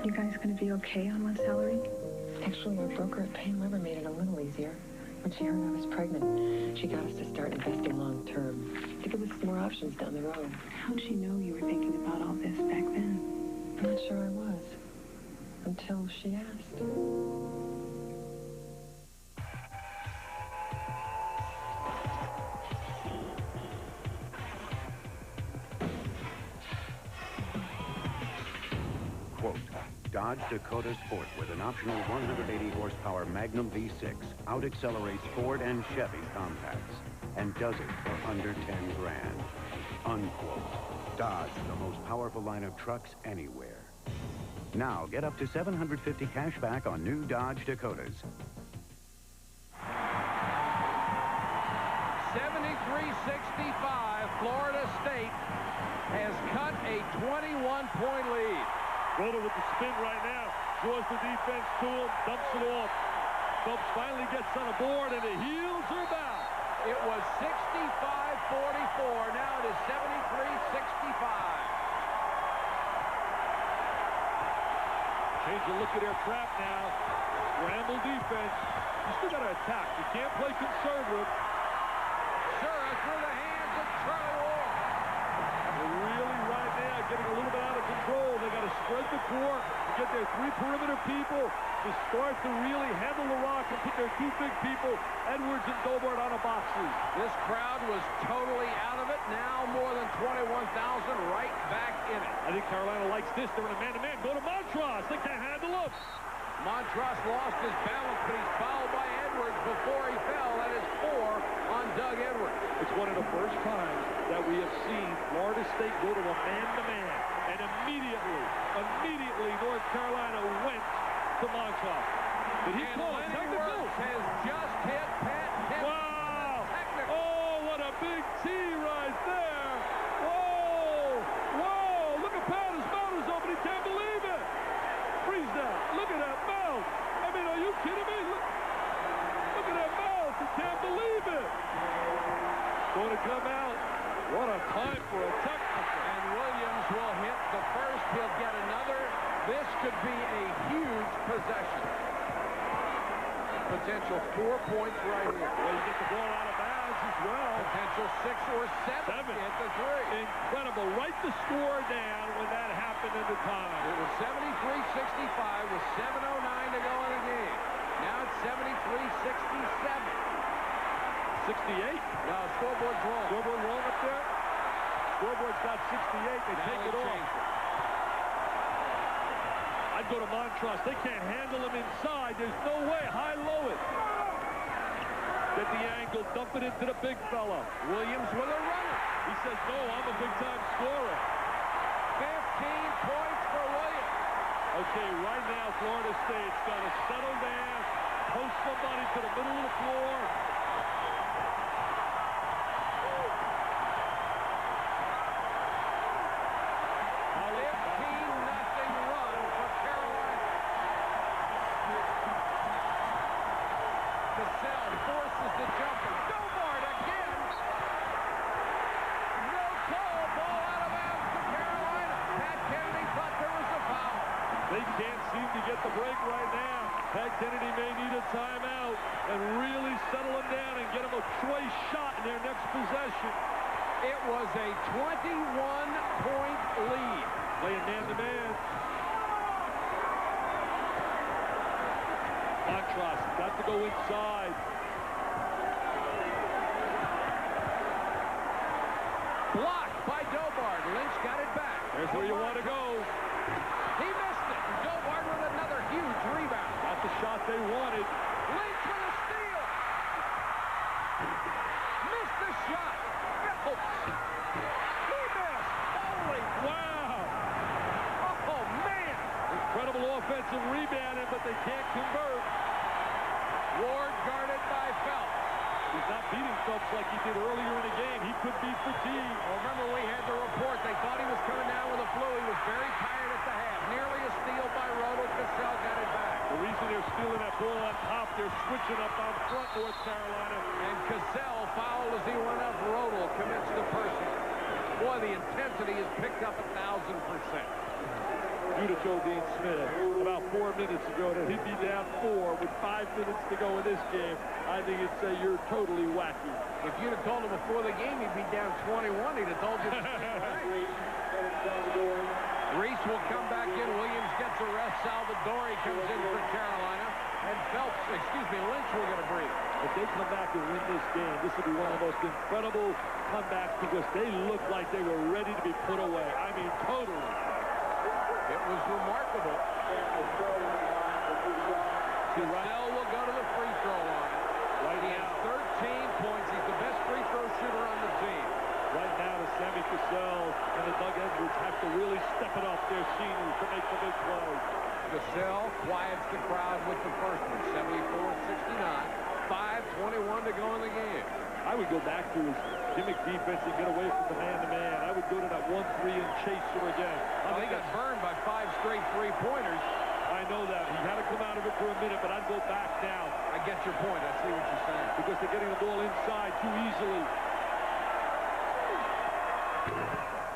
You guys gonna be okay on one salary? Actually, our broker at P. & Weber made it a little easier. When she heard I was pregnant, she got us to start investing long term to give us more options down the road. How'd she know you were thinking about all this back then? I'm not sure I was. Until she asked. Quote, Dodge Dakota Sport with an optional 180 horsepower Magnum V6 out-accelerates Ford and Chevy compacts and does it for under 10 grand. Unquote. Dodge, the most powerful line of trucks anywhere. Now get up to $750 cash back on new Dodge Dakotas. 73-65, Florida State has cut a 21-point lead. Rhoda with the spin right now. Draws the defense to him, dumps it off. Phelps finally gets on a board, and the heels are back. It was 65-44. Now it is 73-65. Change the look of their trap now. Scramble defense. You still got to attack. You can't play conservative. Sure, through the hands of Charlie Ward. They're really right now getting a little bit out of control. They got to spread the floor, get their 3 perimeter people to start to really handle the rock and put their 2 big people, Edwards and Dobart, on the boxes. This crowd was totally out of it. Now more than 21,000 right back in it. I think Carolina likes this. They're in a man-to-man. Go to Montross. They can't handle him. Montross lost his balance, but he's fouled by Edwards before he fell. That is 4 on Doug Edwards. It's one of the first times that we have seen Florida State go to a man-to-man. And immediately, North Carolina went to Montross. Did he call it technical? Has just hit Pat Henry. Wow! Oh, what a big tee right there! Whoa! Whoa! Look at Pat. His mouth is open. He can't believe it. Freeze down. Look at that mouth. I mean, are you kidding me? Look at that mouth. He can't believe it. Going to come out. What a time for a technical. And Williams will hit the first. He'll get another. This could be a huge possession. Potential 4 points right here. Well, you get the ball out of bounds as well. Potential 6 or 7 at the 3. Incredible. Write the score down when that happened in the time. It was 73-65 with 7:09 to go in the game. Now it's 73-67. 68? No, scoreboard's wrong. Scoreboard wrong up there? Scoreboard's got 68. They now take it off. I'd go to Montross. They can't handle him inside. There's no way. High-low it. Get the angle. Dump it into the big fella. Williams with a runner. He says, no, I'm a big-time scorer. 15 points for Williams. Okay, right now, Florida State's got to settle down, post somebody to the middle of the floor. Forces the jumper. Dobart again. No call. Ball out of bounds to Carolina. Pat Kennedy thought there was a foul. They can't seem to get the break right now. Pat Kennedy may need a timeout and really settle him down and get him a choice shot in their next possession. It was a 21-point lead. Playing man-to-man. Montross got to go inside. Blocked by Dobart. Lynch got it back. There's where you want to go. He missed it. Dobart with another huge rebound. Not the shot they wanted. Lynch with a steal. Missed the shot. Phelps. He missed. Holy wow. Oh, man. Incredible offensive rebounding, but they can't convert. Ward guarded by Phelps. He's not beating Phelps like he did earlier in the game. He could be fatigued. Well, remember, we had the report. They thought he was coming down with a flu. He was very tired at the half. Nearly a steal by Rodel. Cassell got it back. The reason they're stealing that ball on top, they're switching up on front, North Carolina. And Cassell fouled as he went up. Rodel commits the personal. Boy, the intensity is picked up 1,000%. Due to Joe Dean Smith about 4 minutes ago that he'd be down 4 with 5 minutes to go in this game. I think it'd say you're totally wacky. If you'd have told him before the game he'd be down 21, he'd have told you the same way. Reese will come back in. Williams gets a rest. Salvadori comes in for Carolina. And Phelps, Lynch will get a breather. If they come back and win this game, this will be one of the most incredible comebacks because they look like they were ready to be put away. I mean, totally. It was remarkable. Cassell will go to the free throw line. He has 13 points. He's the best free throw shooter on the team. Right now, the Sammy Cassell and the Doug Edwards have to really step it up, their seniors, to make the big play. Cassell quiets the crowd with the first one, 74-69. 5:21 to go in the game. I would go back to his gimmick defense and get away from the man-to-man. I would go to that 1-3 and chase him again. Well, he got burned by 5 straight three-pointers. I know that. He had to come out of it for a minute, but I'd go back now. I get your point. I see what you're saying. Because they're getting the ball inside too easily.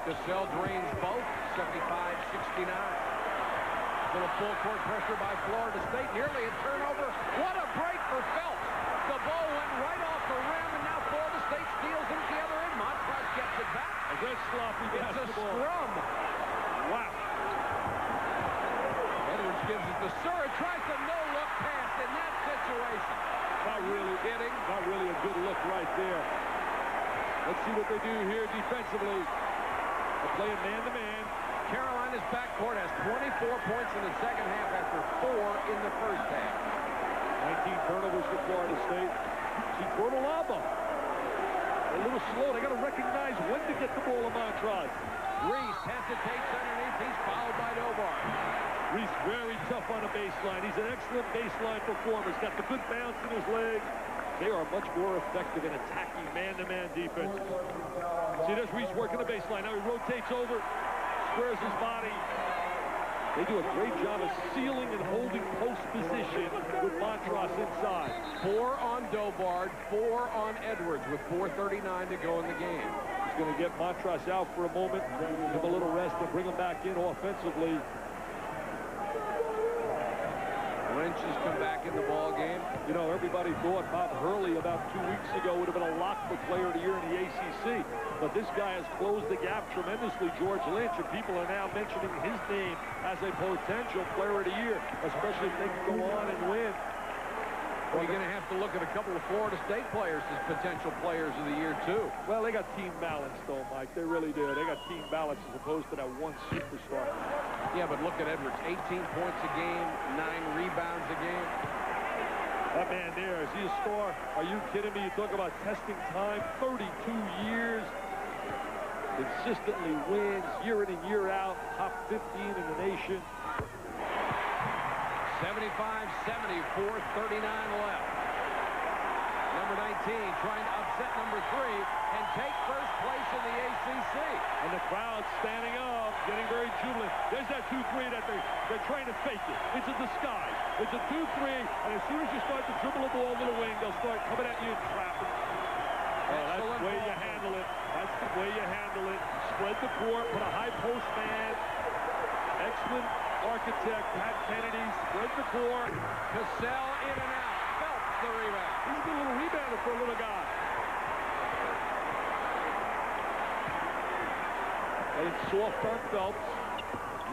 Cassell drains both, 75-69. Little full court pressure by Florida State. Nearly a turnover. What a break for Phelps. The ball went right off the rim, and now Florida State steals it at the other end. Montrose gets it back. A good sloppy basketball. It's a scrum. Wow. Edwards gives it to Surratt. Tries to no-look pass in that situation. Not really hitting. Not really a good look right there. Let's see what they do here defensively. They're playing man-to-man. Carolina's backcourt has 24 points in the second half after 4 in the first half. 19 turnovers for Florida State. See, Portalaba. A little slow. They got to recognize when to get the ball to Montrose. Reese hesitates underneath. He's fouled by Dobar. Reese very tough on the baseline. He's an excellent baseline performer. He's got the good bounce in his legs. They are much more effective in attacking man-to-man defense. See, there's Reese working the baseline. Now he rotates over, squares his body. They do a great job of sealing and holding post position with Montrose inside. 4 on Dobard, 4 on Edwards with 4:39 to go in the game. He's going to get Montrose out for a moment, give him a little rest, and bring him back in offensively. Lynch has come back in the ball game. You know, everybody thought Bob Hurley about 2 weeks ago would have been a lock for Player of the Year in the ACC. But this guy has closed the gap tremendously, George Lynch, and people are now mentioning his name as a potential Player of the Year, especially if they can go on and win. Well, you're going to have to look at a couple of Florida State players as potential Players of the Year, too. Well, they got team balance, though, Mike. They really do. They got team balance as opposed to that one superstar. Yeah, but look at Edwards. 18 points a game, 9 rebounds a game. That man there, is he a star? Are you kidding me? You talk about testing time, 32 years. Consistently wins year in and year out. Top 15 in the nation. 75-70, 4:39 left. Number 19 trying to upset number 3 and take first place in the ACC. And the crowd standing up, getting very jubilant. There's that 2-3 that they're trying to fake it. It's a disguise. It's a 2-3, and as soon as you start to dribble the ball to the wing, they'll start coming at you and trapping. That's the way you handle it. That's the way you handle it. Spread the court, put a high post man. Excellent architect, Pat Kennedy, spread the court. Cassell in and out. Phelps the rebound. He's a good little rebounder for a little guy. And it's soft on Phelps.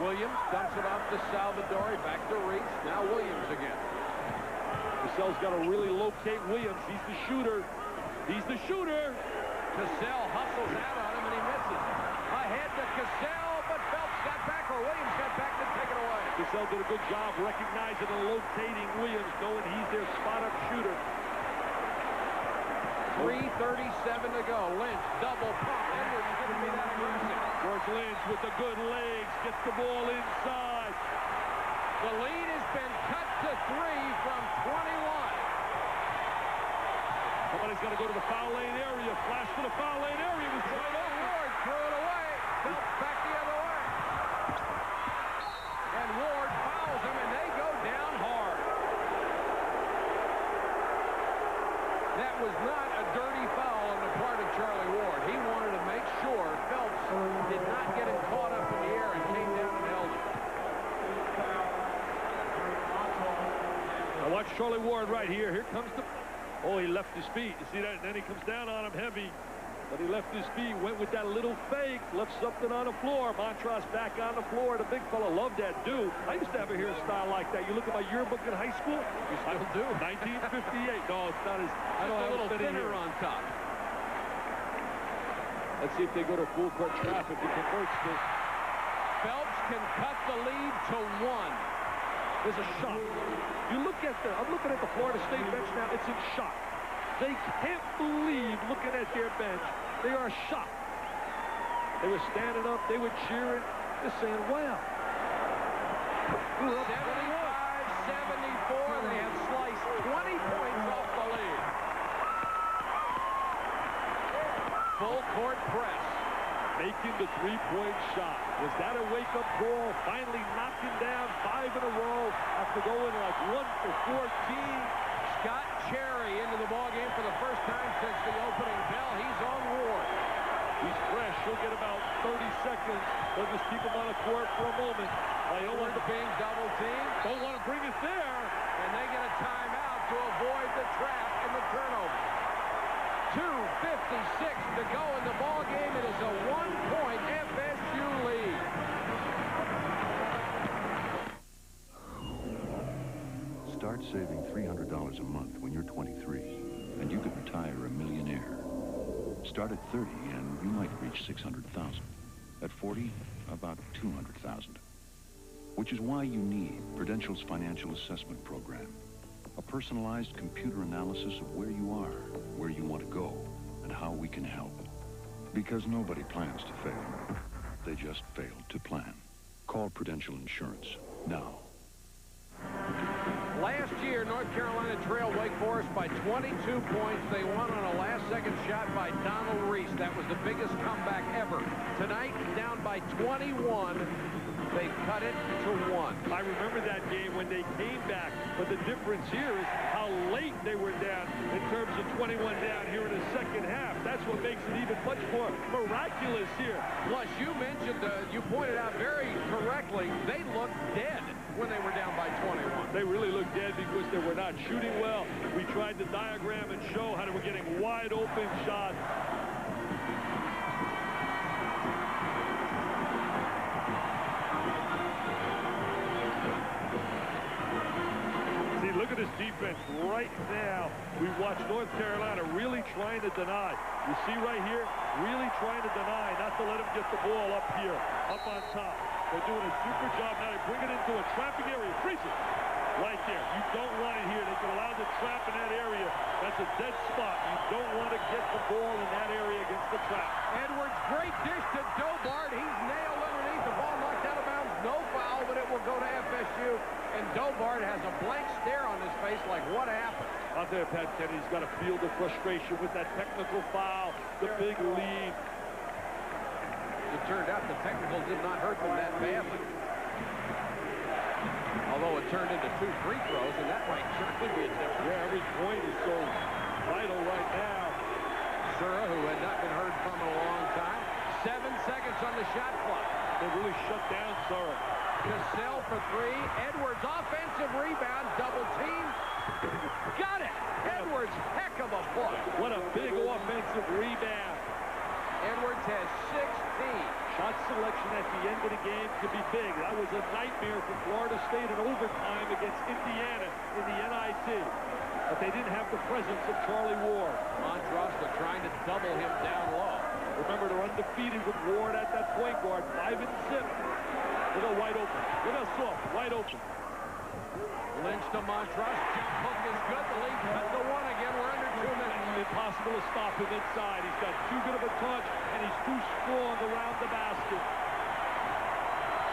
Williams dumps it off to Salvadori. Back to Reese. Now Williams again. Cassell's got to really locate Williams. He's the shooter. He's the shooter. Cassell hustles out on him and he misses. Ahead to Cassell, but Phelps got back, or Williams got back to take it away. Cassell did a good job recognizing and locating Williams, knowing he's their spot-up shooter. 3:37 to go. Lynch double pump. Edwards couldn't be that aggressive. George Lynch with the good legs gets the ball inside. The lead has been cut to 3 from 21. Somebody's got to go to the foul lane area. Flash to the foul lane area. It was right over. Ward threw it away. Phelps back the other way. And Ward fouls him, and they go down hard. That was not a dirty foul on the part of Charlie Ward. He wanted to make sure Phelps did not get him caught up in the air and came down and held it. Now watch Charlie Ward right here. Here comes the... Oh, he left his feet. You see that? And then he comes down on him heavy. But he left his feet, went with that little fake, left something on the floor. Montrose back on the floor. The big fella loved that dude. I used to have a hairstyle like that. You look at my yearbook in high school. You still do. 1958. No, it's not as... I don't have a little thinner on top. Let's see if they go to full court traffic. He converts this. Phelps can cut the lead to 1. There's a shot. You look at I'm looking at the Florida State bench now. It's in shock. They can't believe looking at their bench. They are shocked. They were standing up. They were cheering. They're saying, wow. 75-74. They have sliced 20 points off the lead. Full court press. Making the three-point shot. Was that a wake-up call? Finally knocking down 5 in a row after going like 1 for 14. Scott Cherry into the ballgame for the first time since the opening bell. He's on Ward. He's fresh. He'll get about 30 seconds. They'll just keep him on the court for a moment. Ward's being double teamed. Don't want to bring it there. And they get a timeout to avoid the trap and the turnover. 2:56 to go in the ball game. It is a 1-point FSU lead. Start saving $300 a month when you're 23, and you could retire a millionaire. Start at 30, and you might reach 600,000. At 40, about 200,000. Which is why you need Prudential's Financial Assessment Program. A personalized computer analysis of where you are, where you want to go, and how we can help. Because nobody plans to fail. They just fail to plan. Call Prudential Insurance now. Last year, North Carolina trailed Wake Forest by 22 points. They won on a last-second shot by Donald Reese. That was the biggest comeback ever. Tonight, down by 21. They cut it to 1. I remember that game when they came back, but the difference here is how late they were down in terms of 21 down here in the second half. That's what makes it even much more miraculous here. Plus, you mentioned, you pointed out very correctly, they looked dead when they were down by 21. They really looked dead because they were not shooting well. We tried to diagram and show how they were getting wide open shots. Look at this defense right now. We watch North Carolina really trying to deny. You see right here, really trying to deny, not to let him get the ball up here, up on top. They're doing a super job now. They bring it into a trapping area. Freeze it. Right there. You don't want it here. They can allow the trap in that area. That's a dead spot. You don't want to get the ball in that area against the trap. Edwards, great dish to Dobart. He's nailed underneath. The ball knocked out of bounds. No foul, but it will go to FSU. And Dobart has a blank stare on his face like, what happened? Out there, Pat Kennedy's got to feel the frustration with that technical foul, the big lead. It turned out the technical did not hurt them that badly. Although it turned into 2 free throws, and that might certainly be a difference. Yeah, every point is so vital right now. Sura, who had not been heard from in a long time. 7 seconds on the shot clock. They really shut down Sura. Cassell for 3. Edwards, offensive rebound, double team. Got it! Edwards, heck of a play. What a big offensive rebound. Edwards has 16. Shot selection at the end of the game can be big. That was a nightmare for Florida State in overtime against Indiana in the NIT. But they didn't have the presence of Charlie Ward. Montross trying to double him down low. Remember, they're undefeated with Ward at that point guard, 5 and 6. Look how wide open. Look how soft, wide open. Lynch to Montross. Jump hook is good. The lead cut to 1 again. We're under 2 minutes. Impossible to stop him inside. He's got too good of a touch, and he's too strong around the basket.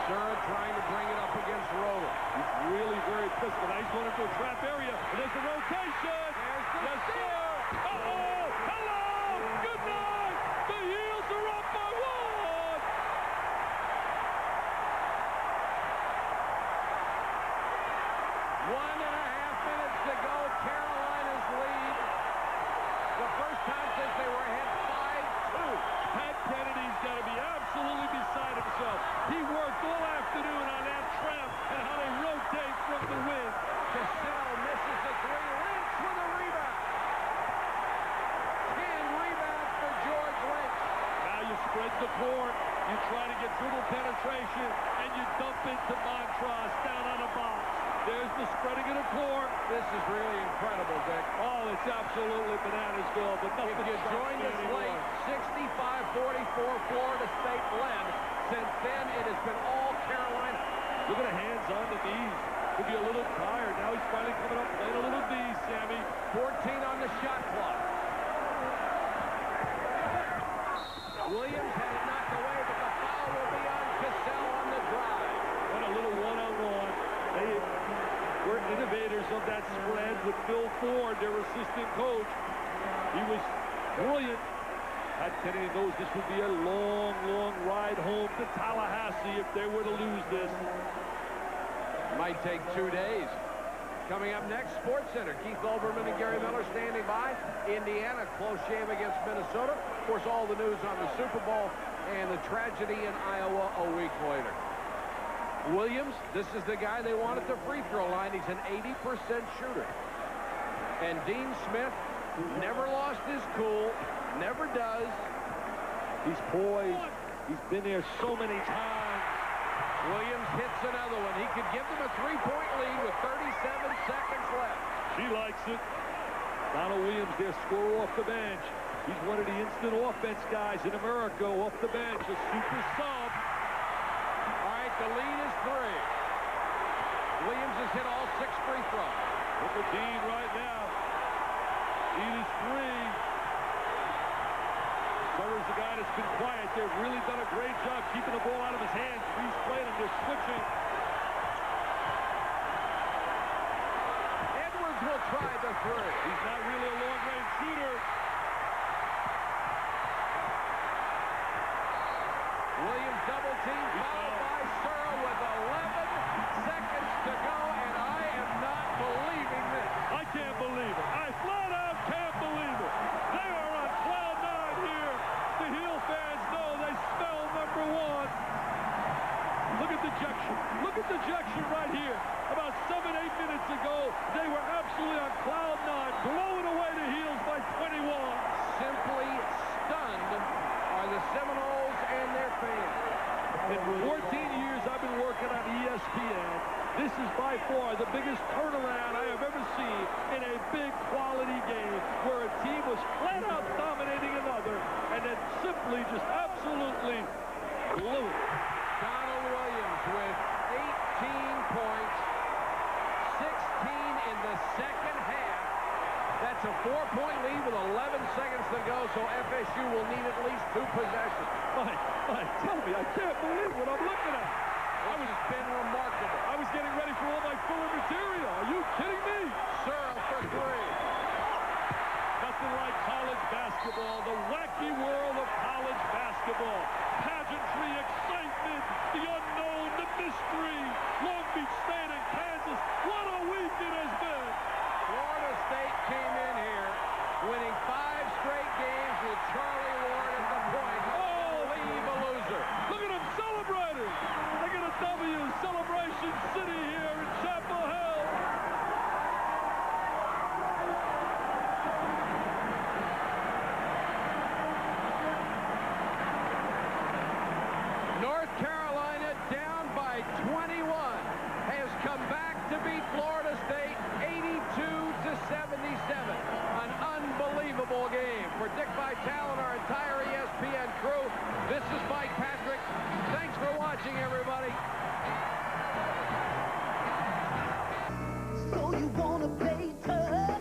Sura trying to bring it up against Roller. He's really very physical. Now he's going into a trap area, and there's the rotation. There's the yes, sir. Uh-oh! Hello! Good night! The Heels are up by 1! One and a half minutes to go. Carolina's lead. The first time since they were ahead 5-2. Pat Kennedy's got to be absolutely beside himself. He worked all afternoon on that trap and how they rotate from the wing. Cassell misses the 3. Lynch with a rebound. 10 rebounds for George Lynch. Now you spread the court. You try to get dribble penetration, and you dump it to Montross down on the box. There's the spreading of the court. This is really incredible, Dick. Oh, it's absolutely bananas ball, but nothing. If you joined us late, 65-44 Florida State led. Since then, it has been all Carolina. Look at the hands on the knees. Could be a little tired. Now he's finally coming up playing a little D, Sammy. 14 on the shot clock. Williams had it knocked away, but the foul will be on Cassell on the drive. What a little one-on-one. They were innovators of that spread with Phil Ford, their assistant coach. He was brilliant. Pat Kennedy knows this would be a long, long ride home to Tallahassee if they were to lose this. Might take 2 days. Coming up next, SportsCenter. Keith Olbermann and Gary Miller standing by. Indiana, close shave against Minnesota. Of course, all the news on the Super Bowl and the tragedy in Iowa a week later. Williams, this is the guy they want at the free throw line. He's an 80% shooter. And Dean Smith never lost his cool, never does. He's poised. He's been there so many times. Williams hits another one. He could give them a three-point lead with 37 seconds left. She likes it. Donald Williams, their scorer off the bench. He's one of the instant offense guys in America off the bench, a super sub. All right, the lead is 3. Williams has hit all 6 free throws. Look at Dean right now. Dean is 3. Summer's the guy that's been quiet. They've really done a great job keeping the ball out of his hands. He's playing them. They're switching. Edwards will try the 3. He's not really a long-range shooter. Williams double team, followed by Searle with 11 seconds to go, and I am not believing this. I can't believe it. I flat out can't believe it. They are on cloud 9 here. The Heel fans know they smell number 1. Look at dejection. Look at dejection right here. About 7-8 minutes ago, they were absolutely on cloud 9, blowing away the Heels by 21. Simply stunned are the Seminoles and their fans. In 14 years I've been working on ESPN, this is by far the biggest turnaround I have ever seen in a big quality game where a team was flat out dominating another and then simply just absolutely blew it. Donald Williams with 18 points, 16 in the second half. That's a 4-point lead with 11 seconds to go, so FSU will need at least 2 possessions. Mike, tell me, I can't believe what I'm looking at. It's been remarkable. I was getting ready for all my Fuller material. Are you kidding me? Searle for 3. Nothing like college basketball, the wacky world of college basketball. Pageantry, excitement, the unknown, the mystery. Long Beach State and Kansas, what a week it has been. Florida State came in here winning 5 straight games with Charlie Ward at the point. Leave a loser. Look at them celebrating. They get a W, Celebration City here in Chapel Hill. North Carolina down by 21 has come back to beat Florida State 82-77. An unbelievable game. For Dick Vitale and our entire ESPN crew, this is Mike Patrick. Thanks for watching, everybody. So you wanna play tough?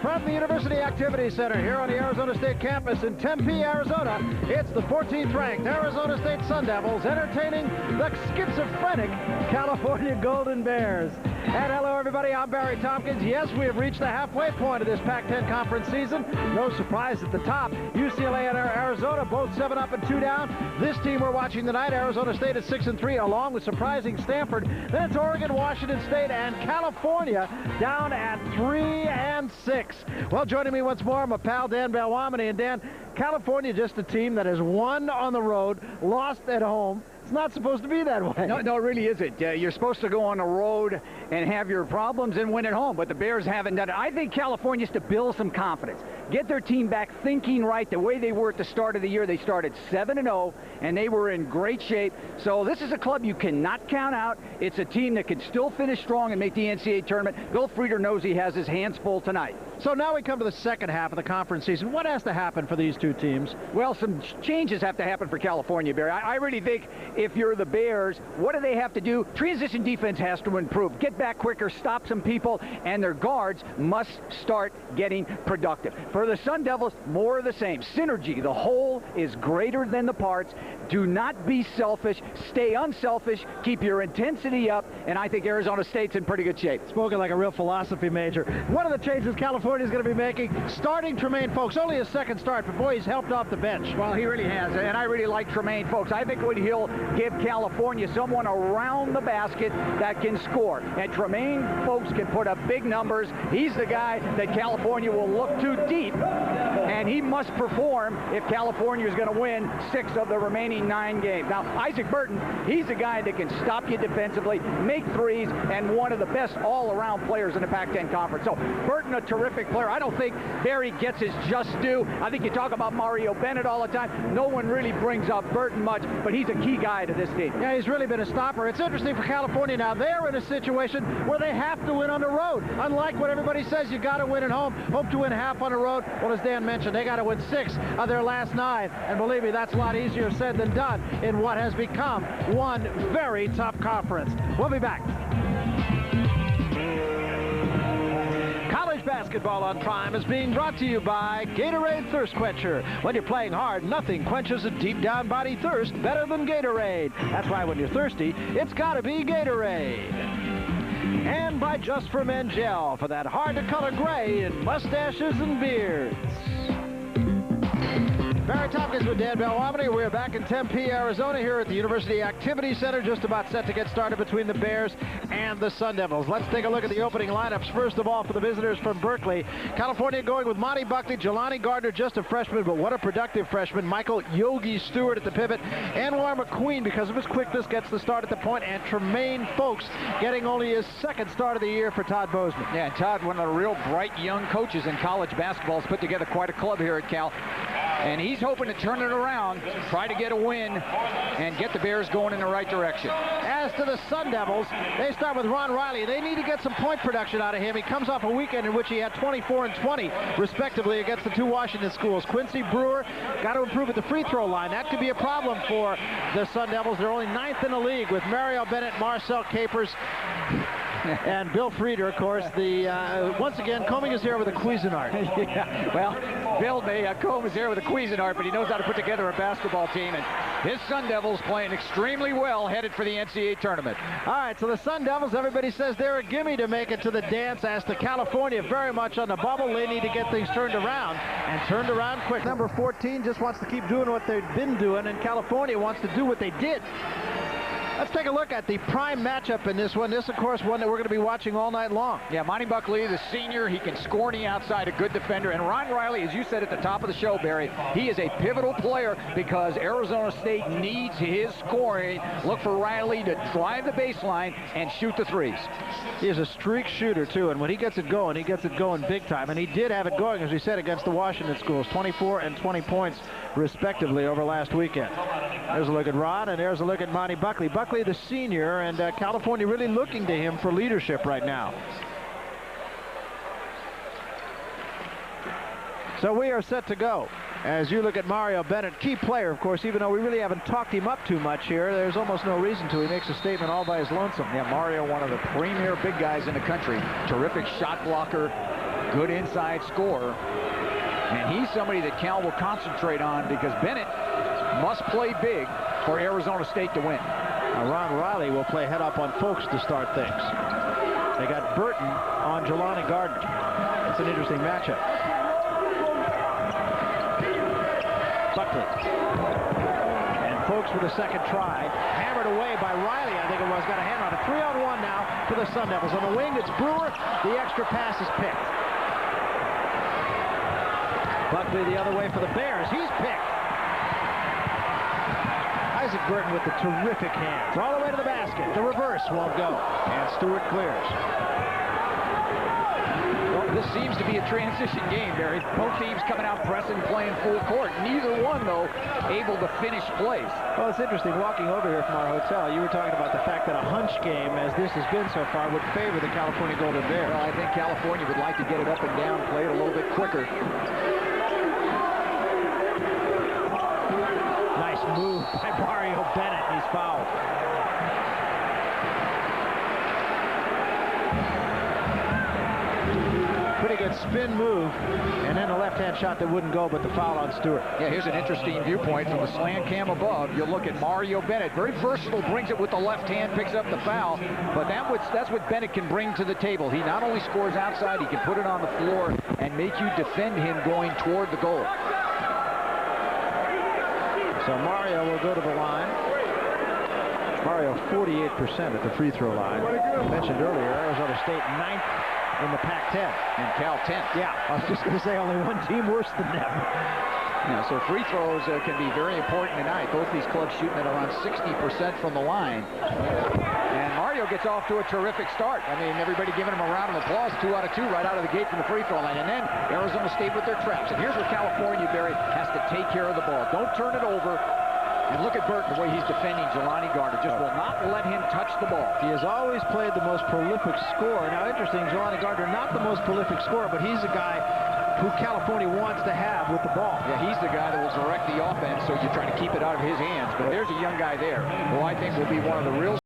From the University Activity Center here on the Arizona State campus in Tempe, Arizona, it's the 14th ranked Arizona State Sun Devils entertaining the schizophrenic California Golden Bears. And hello, everybody. I'm Barry Tompkins. Yes, we have reached the halfway point of this Pac-10 conference season. No surprise at the top. UCLA and Arizona both 7 up and 2 down. This team we're watching tonight, Arizona State at 6-3, along with surprising Stanford. Then it's Oregon, Washington State, and California down at 3-6. Well, joining me once more, my pal Dan Belwamini. And Dan, California just a team that has won on the road, lost at home. It's not supposed to be that way. No, it really isn't. You're supposed to go on the road and have your problems and win at home, but the Bears haven't done it. I think California has to build some confidence. Get their team back thinking right the way they were at the start of the year. They started 7-0, and they were in great shape. So this is a club you cannot count out. It's a team that can still finish strong and make the NCAA tournament. Bill Frieder knows he has his hands full tonight. So now we come to the second half of the conference season. What has to happen for these two teams? Well, some changes have to happen for California, Barry. I really think if you're the Bears, what do they have to do? Transition defense has to improve. Get back quicker, stop some people, and their guards must start getting productive. For the Sun Devils, more of the same. Synergy. The whole is greater than the parts. Do not be selfish. Stay unselfish. Keep your intensity up, and I think Arizona State's in pretty good shape. Spoken like a real philosophy major. One of the changes California is going to be making, starting Tremaine Folks. Only his second start, but boy, he's helped off the bench. Well, he really has, and I really like Tremaine Folks. I think he'll give California someone around the basket that can score. And Tremaine Folks can put up big numbers. He's the guy that California will look to deep, and he must perform if California is going to win 6 of the remaining 9 games. Now, Isaac Burton, he's a guy that can stop you defensively, make threes, and one of the best all-around players in the Pac-10 Conference. So, Burton, a terrific player. I don't think Barry gets his just due. I think you talk about Mario Bennett all the time. No one really brings up Burton much, but he's a key guy to this team. Yeah, he's really been a stopper. It's interesting for California now. They're in a situation where they have to win on the road. Unlike what everybody says, you got to win at home. Hope to win half on the road. Well, as Dan mentioned, they got to win 6 of their last 9. And believe me, that's a lot easier said than done in what has become one very tough conference. We'll be back. College basketball on Prime is being brought to you by Gatorade Thirst Quencher. When you're playing hard, nothing quenches a deep down body thirst better than Gatorade. That's why when you're thirsty, it's got to be Gatorade. And by Just for Men Gel for that hard-to-color gray in mustaches and beards. Barry Tompkins with Dan Belwamity. We're back in Tempe, Arizona, here at the University Activity Center, just about set to get started between the Bears and the Sun Devils. Let's take a look at the opening lineups. First of all, for the visitors from Berkeley, California going with Monty Buckley, Jelani Gardner, just a freshman, but what a productive freshman. Michael Yogi Stewart at the pivot. Anwar McQueen, because of his quickness, gets the start at the point, and Tremaine Folks getting only his second start of the year for Todd Bozeman. Yeah, and Todd, one of the real bright young coaches in college basketball, has put together quite a club here at Cal. And he's hoping to turn it around, try to get a win, and get the Bears going in the right direction. As to the Sun Devils, they start with Ron Riley. They need to get some point production out of him. He comes off a weekend in which he had 24 and 20, respectively, against the 2 Washington schools. Quincy Brewer got to improve at the free throw line. That could be a problem for the Sun Devils. They're only 9th in the league with Mario Bennett, Marcel Capers, and Bill Frieder, of course, once again combing his hair with a Cuisinart. Yeah, well, Bill may comb his hair with a Cuisinart, but he knows how to put together a basketball team, and his Sun Devils playing extremely well, headed for the NCAA tournament. All right, so the Sun Devils, everybody says they're a gimme to make it to the dance. As to California, very much on the bubble. They need to get things turned around, and turned around quick. Number 14 just wants to keep doing what they've been doing, and California wants to do what they did. Let's take a look at the prime matchup in this one. This, of course, one that we're going to be watching all night long. Yeah, Monty Buckley, the senior, he can score on the outside, a good defender. And Ron Riley, as you said at the top of the show, Barry, he is a pivotal player because Arizona State needs his scoring. Look for Riley to drive the baseline and shoot the threes. He is a streak shooter, too, and when he gets it going big time. And he did have it going, as we said, against the Washington schools, 24 and 20 points, respectively, over last weekend. There's a look at Ron, and there's a look at Monty Buckley. Buckley, the senior, and California really looking to him for leadership right now. So we are set to go. As you look at Mario Bennett, key player, of course, even though we really haven't talked him up too much here, there's almost no reason to. He makes a statement all by his lonesome. Yeah, Mario, one of the premier big guys in the country. Terrific shot blocker, good inside scorer. And he's somebody that Cal will concentrate on because Bennett must play big for Arizona State to win. Now Ron Riley will play head up on Folks to start things. They got Burton on Jelani Gardner. It's an interesting matchup. Buckley. And Folks with a second try. Hammered away by Riley, I think it was. Got a hand on it. 3-on-1 now for the Sun Devils. On the wing, it's Brewer. The extra pass is picked. Buckley the other way for the Bears. He's picked. Isaac Burton with the terrific hands. All the way to the basket. The reverse won't go. And Stewart clears. Well, this seems to be a transition game, Barry. Both teams coming out pressing, playing full court. Neither one, though, able to finish plays. Well, it's interesting. Walking over here from our hotel, you were talking about the fact that a hunch game, as this has been so far, would favor the California Golden Bears. Well, I think California would like to get it up and down, play it a little bit quicker. Nice move by Mario Bennett. He's fouled. pretty good spin move, and then a left-hand shot that wouldn't go, but the foul on Stewart. Yeah, here's an interesting viewpoint from the slant cam above. You look at Mario Bennett, very versatile, brings it with the left hand, picks up the foul, but that's what Bennett can bring to the table. He not only scores outside, he can put it on the floor and make you defend him going toward the goal. So Mario will go to the line. Mario 48% at the free throw line. I mentioned earlier, Arizona State 9th in the Pac-10. And Cal 10th. Yeah, I was just going to say only one team worse than them. Yeah, so free throws can be very important tonight. Both these clubs shooting at around 60% from the line. And Mario gets off to a terrific start. I mean, everybody giving him a round of applause. 2 out of 2 right out of the gate from the free throw line. And then Arizona State with their traps. And here's where California, Barry, has to take care of the ball. Don't turn it over. And look at Burton, the way he's defending Jelani Gardner. Just will not let him touch the ball. He has always played the most prolific scorer. Now, interesting, Jelani Gardner, not the most prolific scorer, but he's a guy who California wants to have with the ball. Yeah, he's the guy that will direct the offense, so you're trying to keep it out of his hands. But there's a young guy there who I think will be one of the real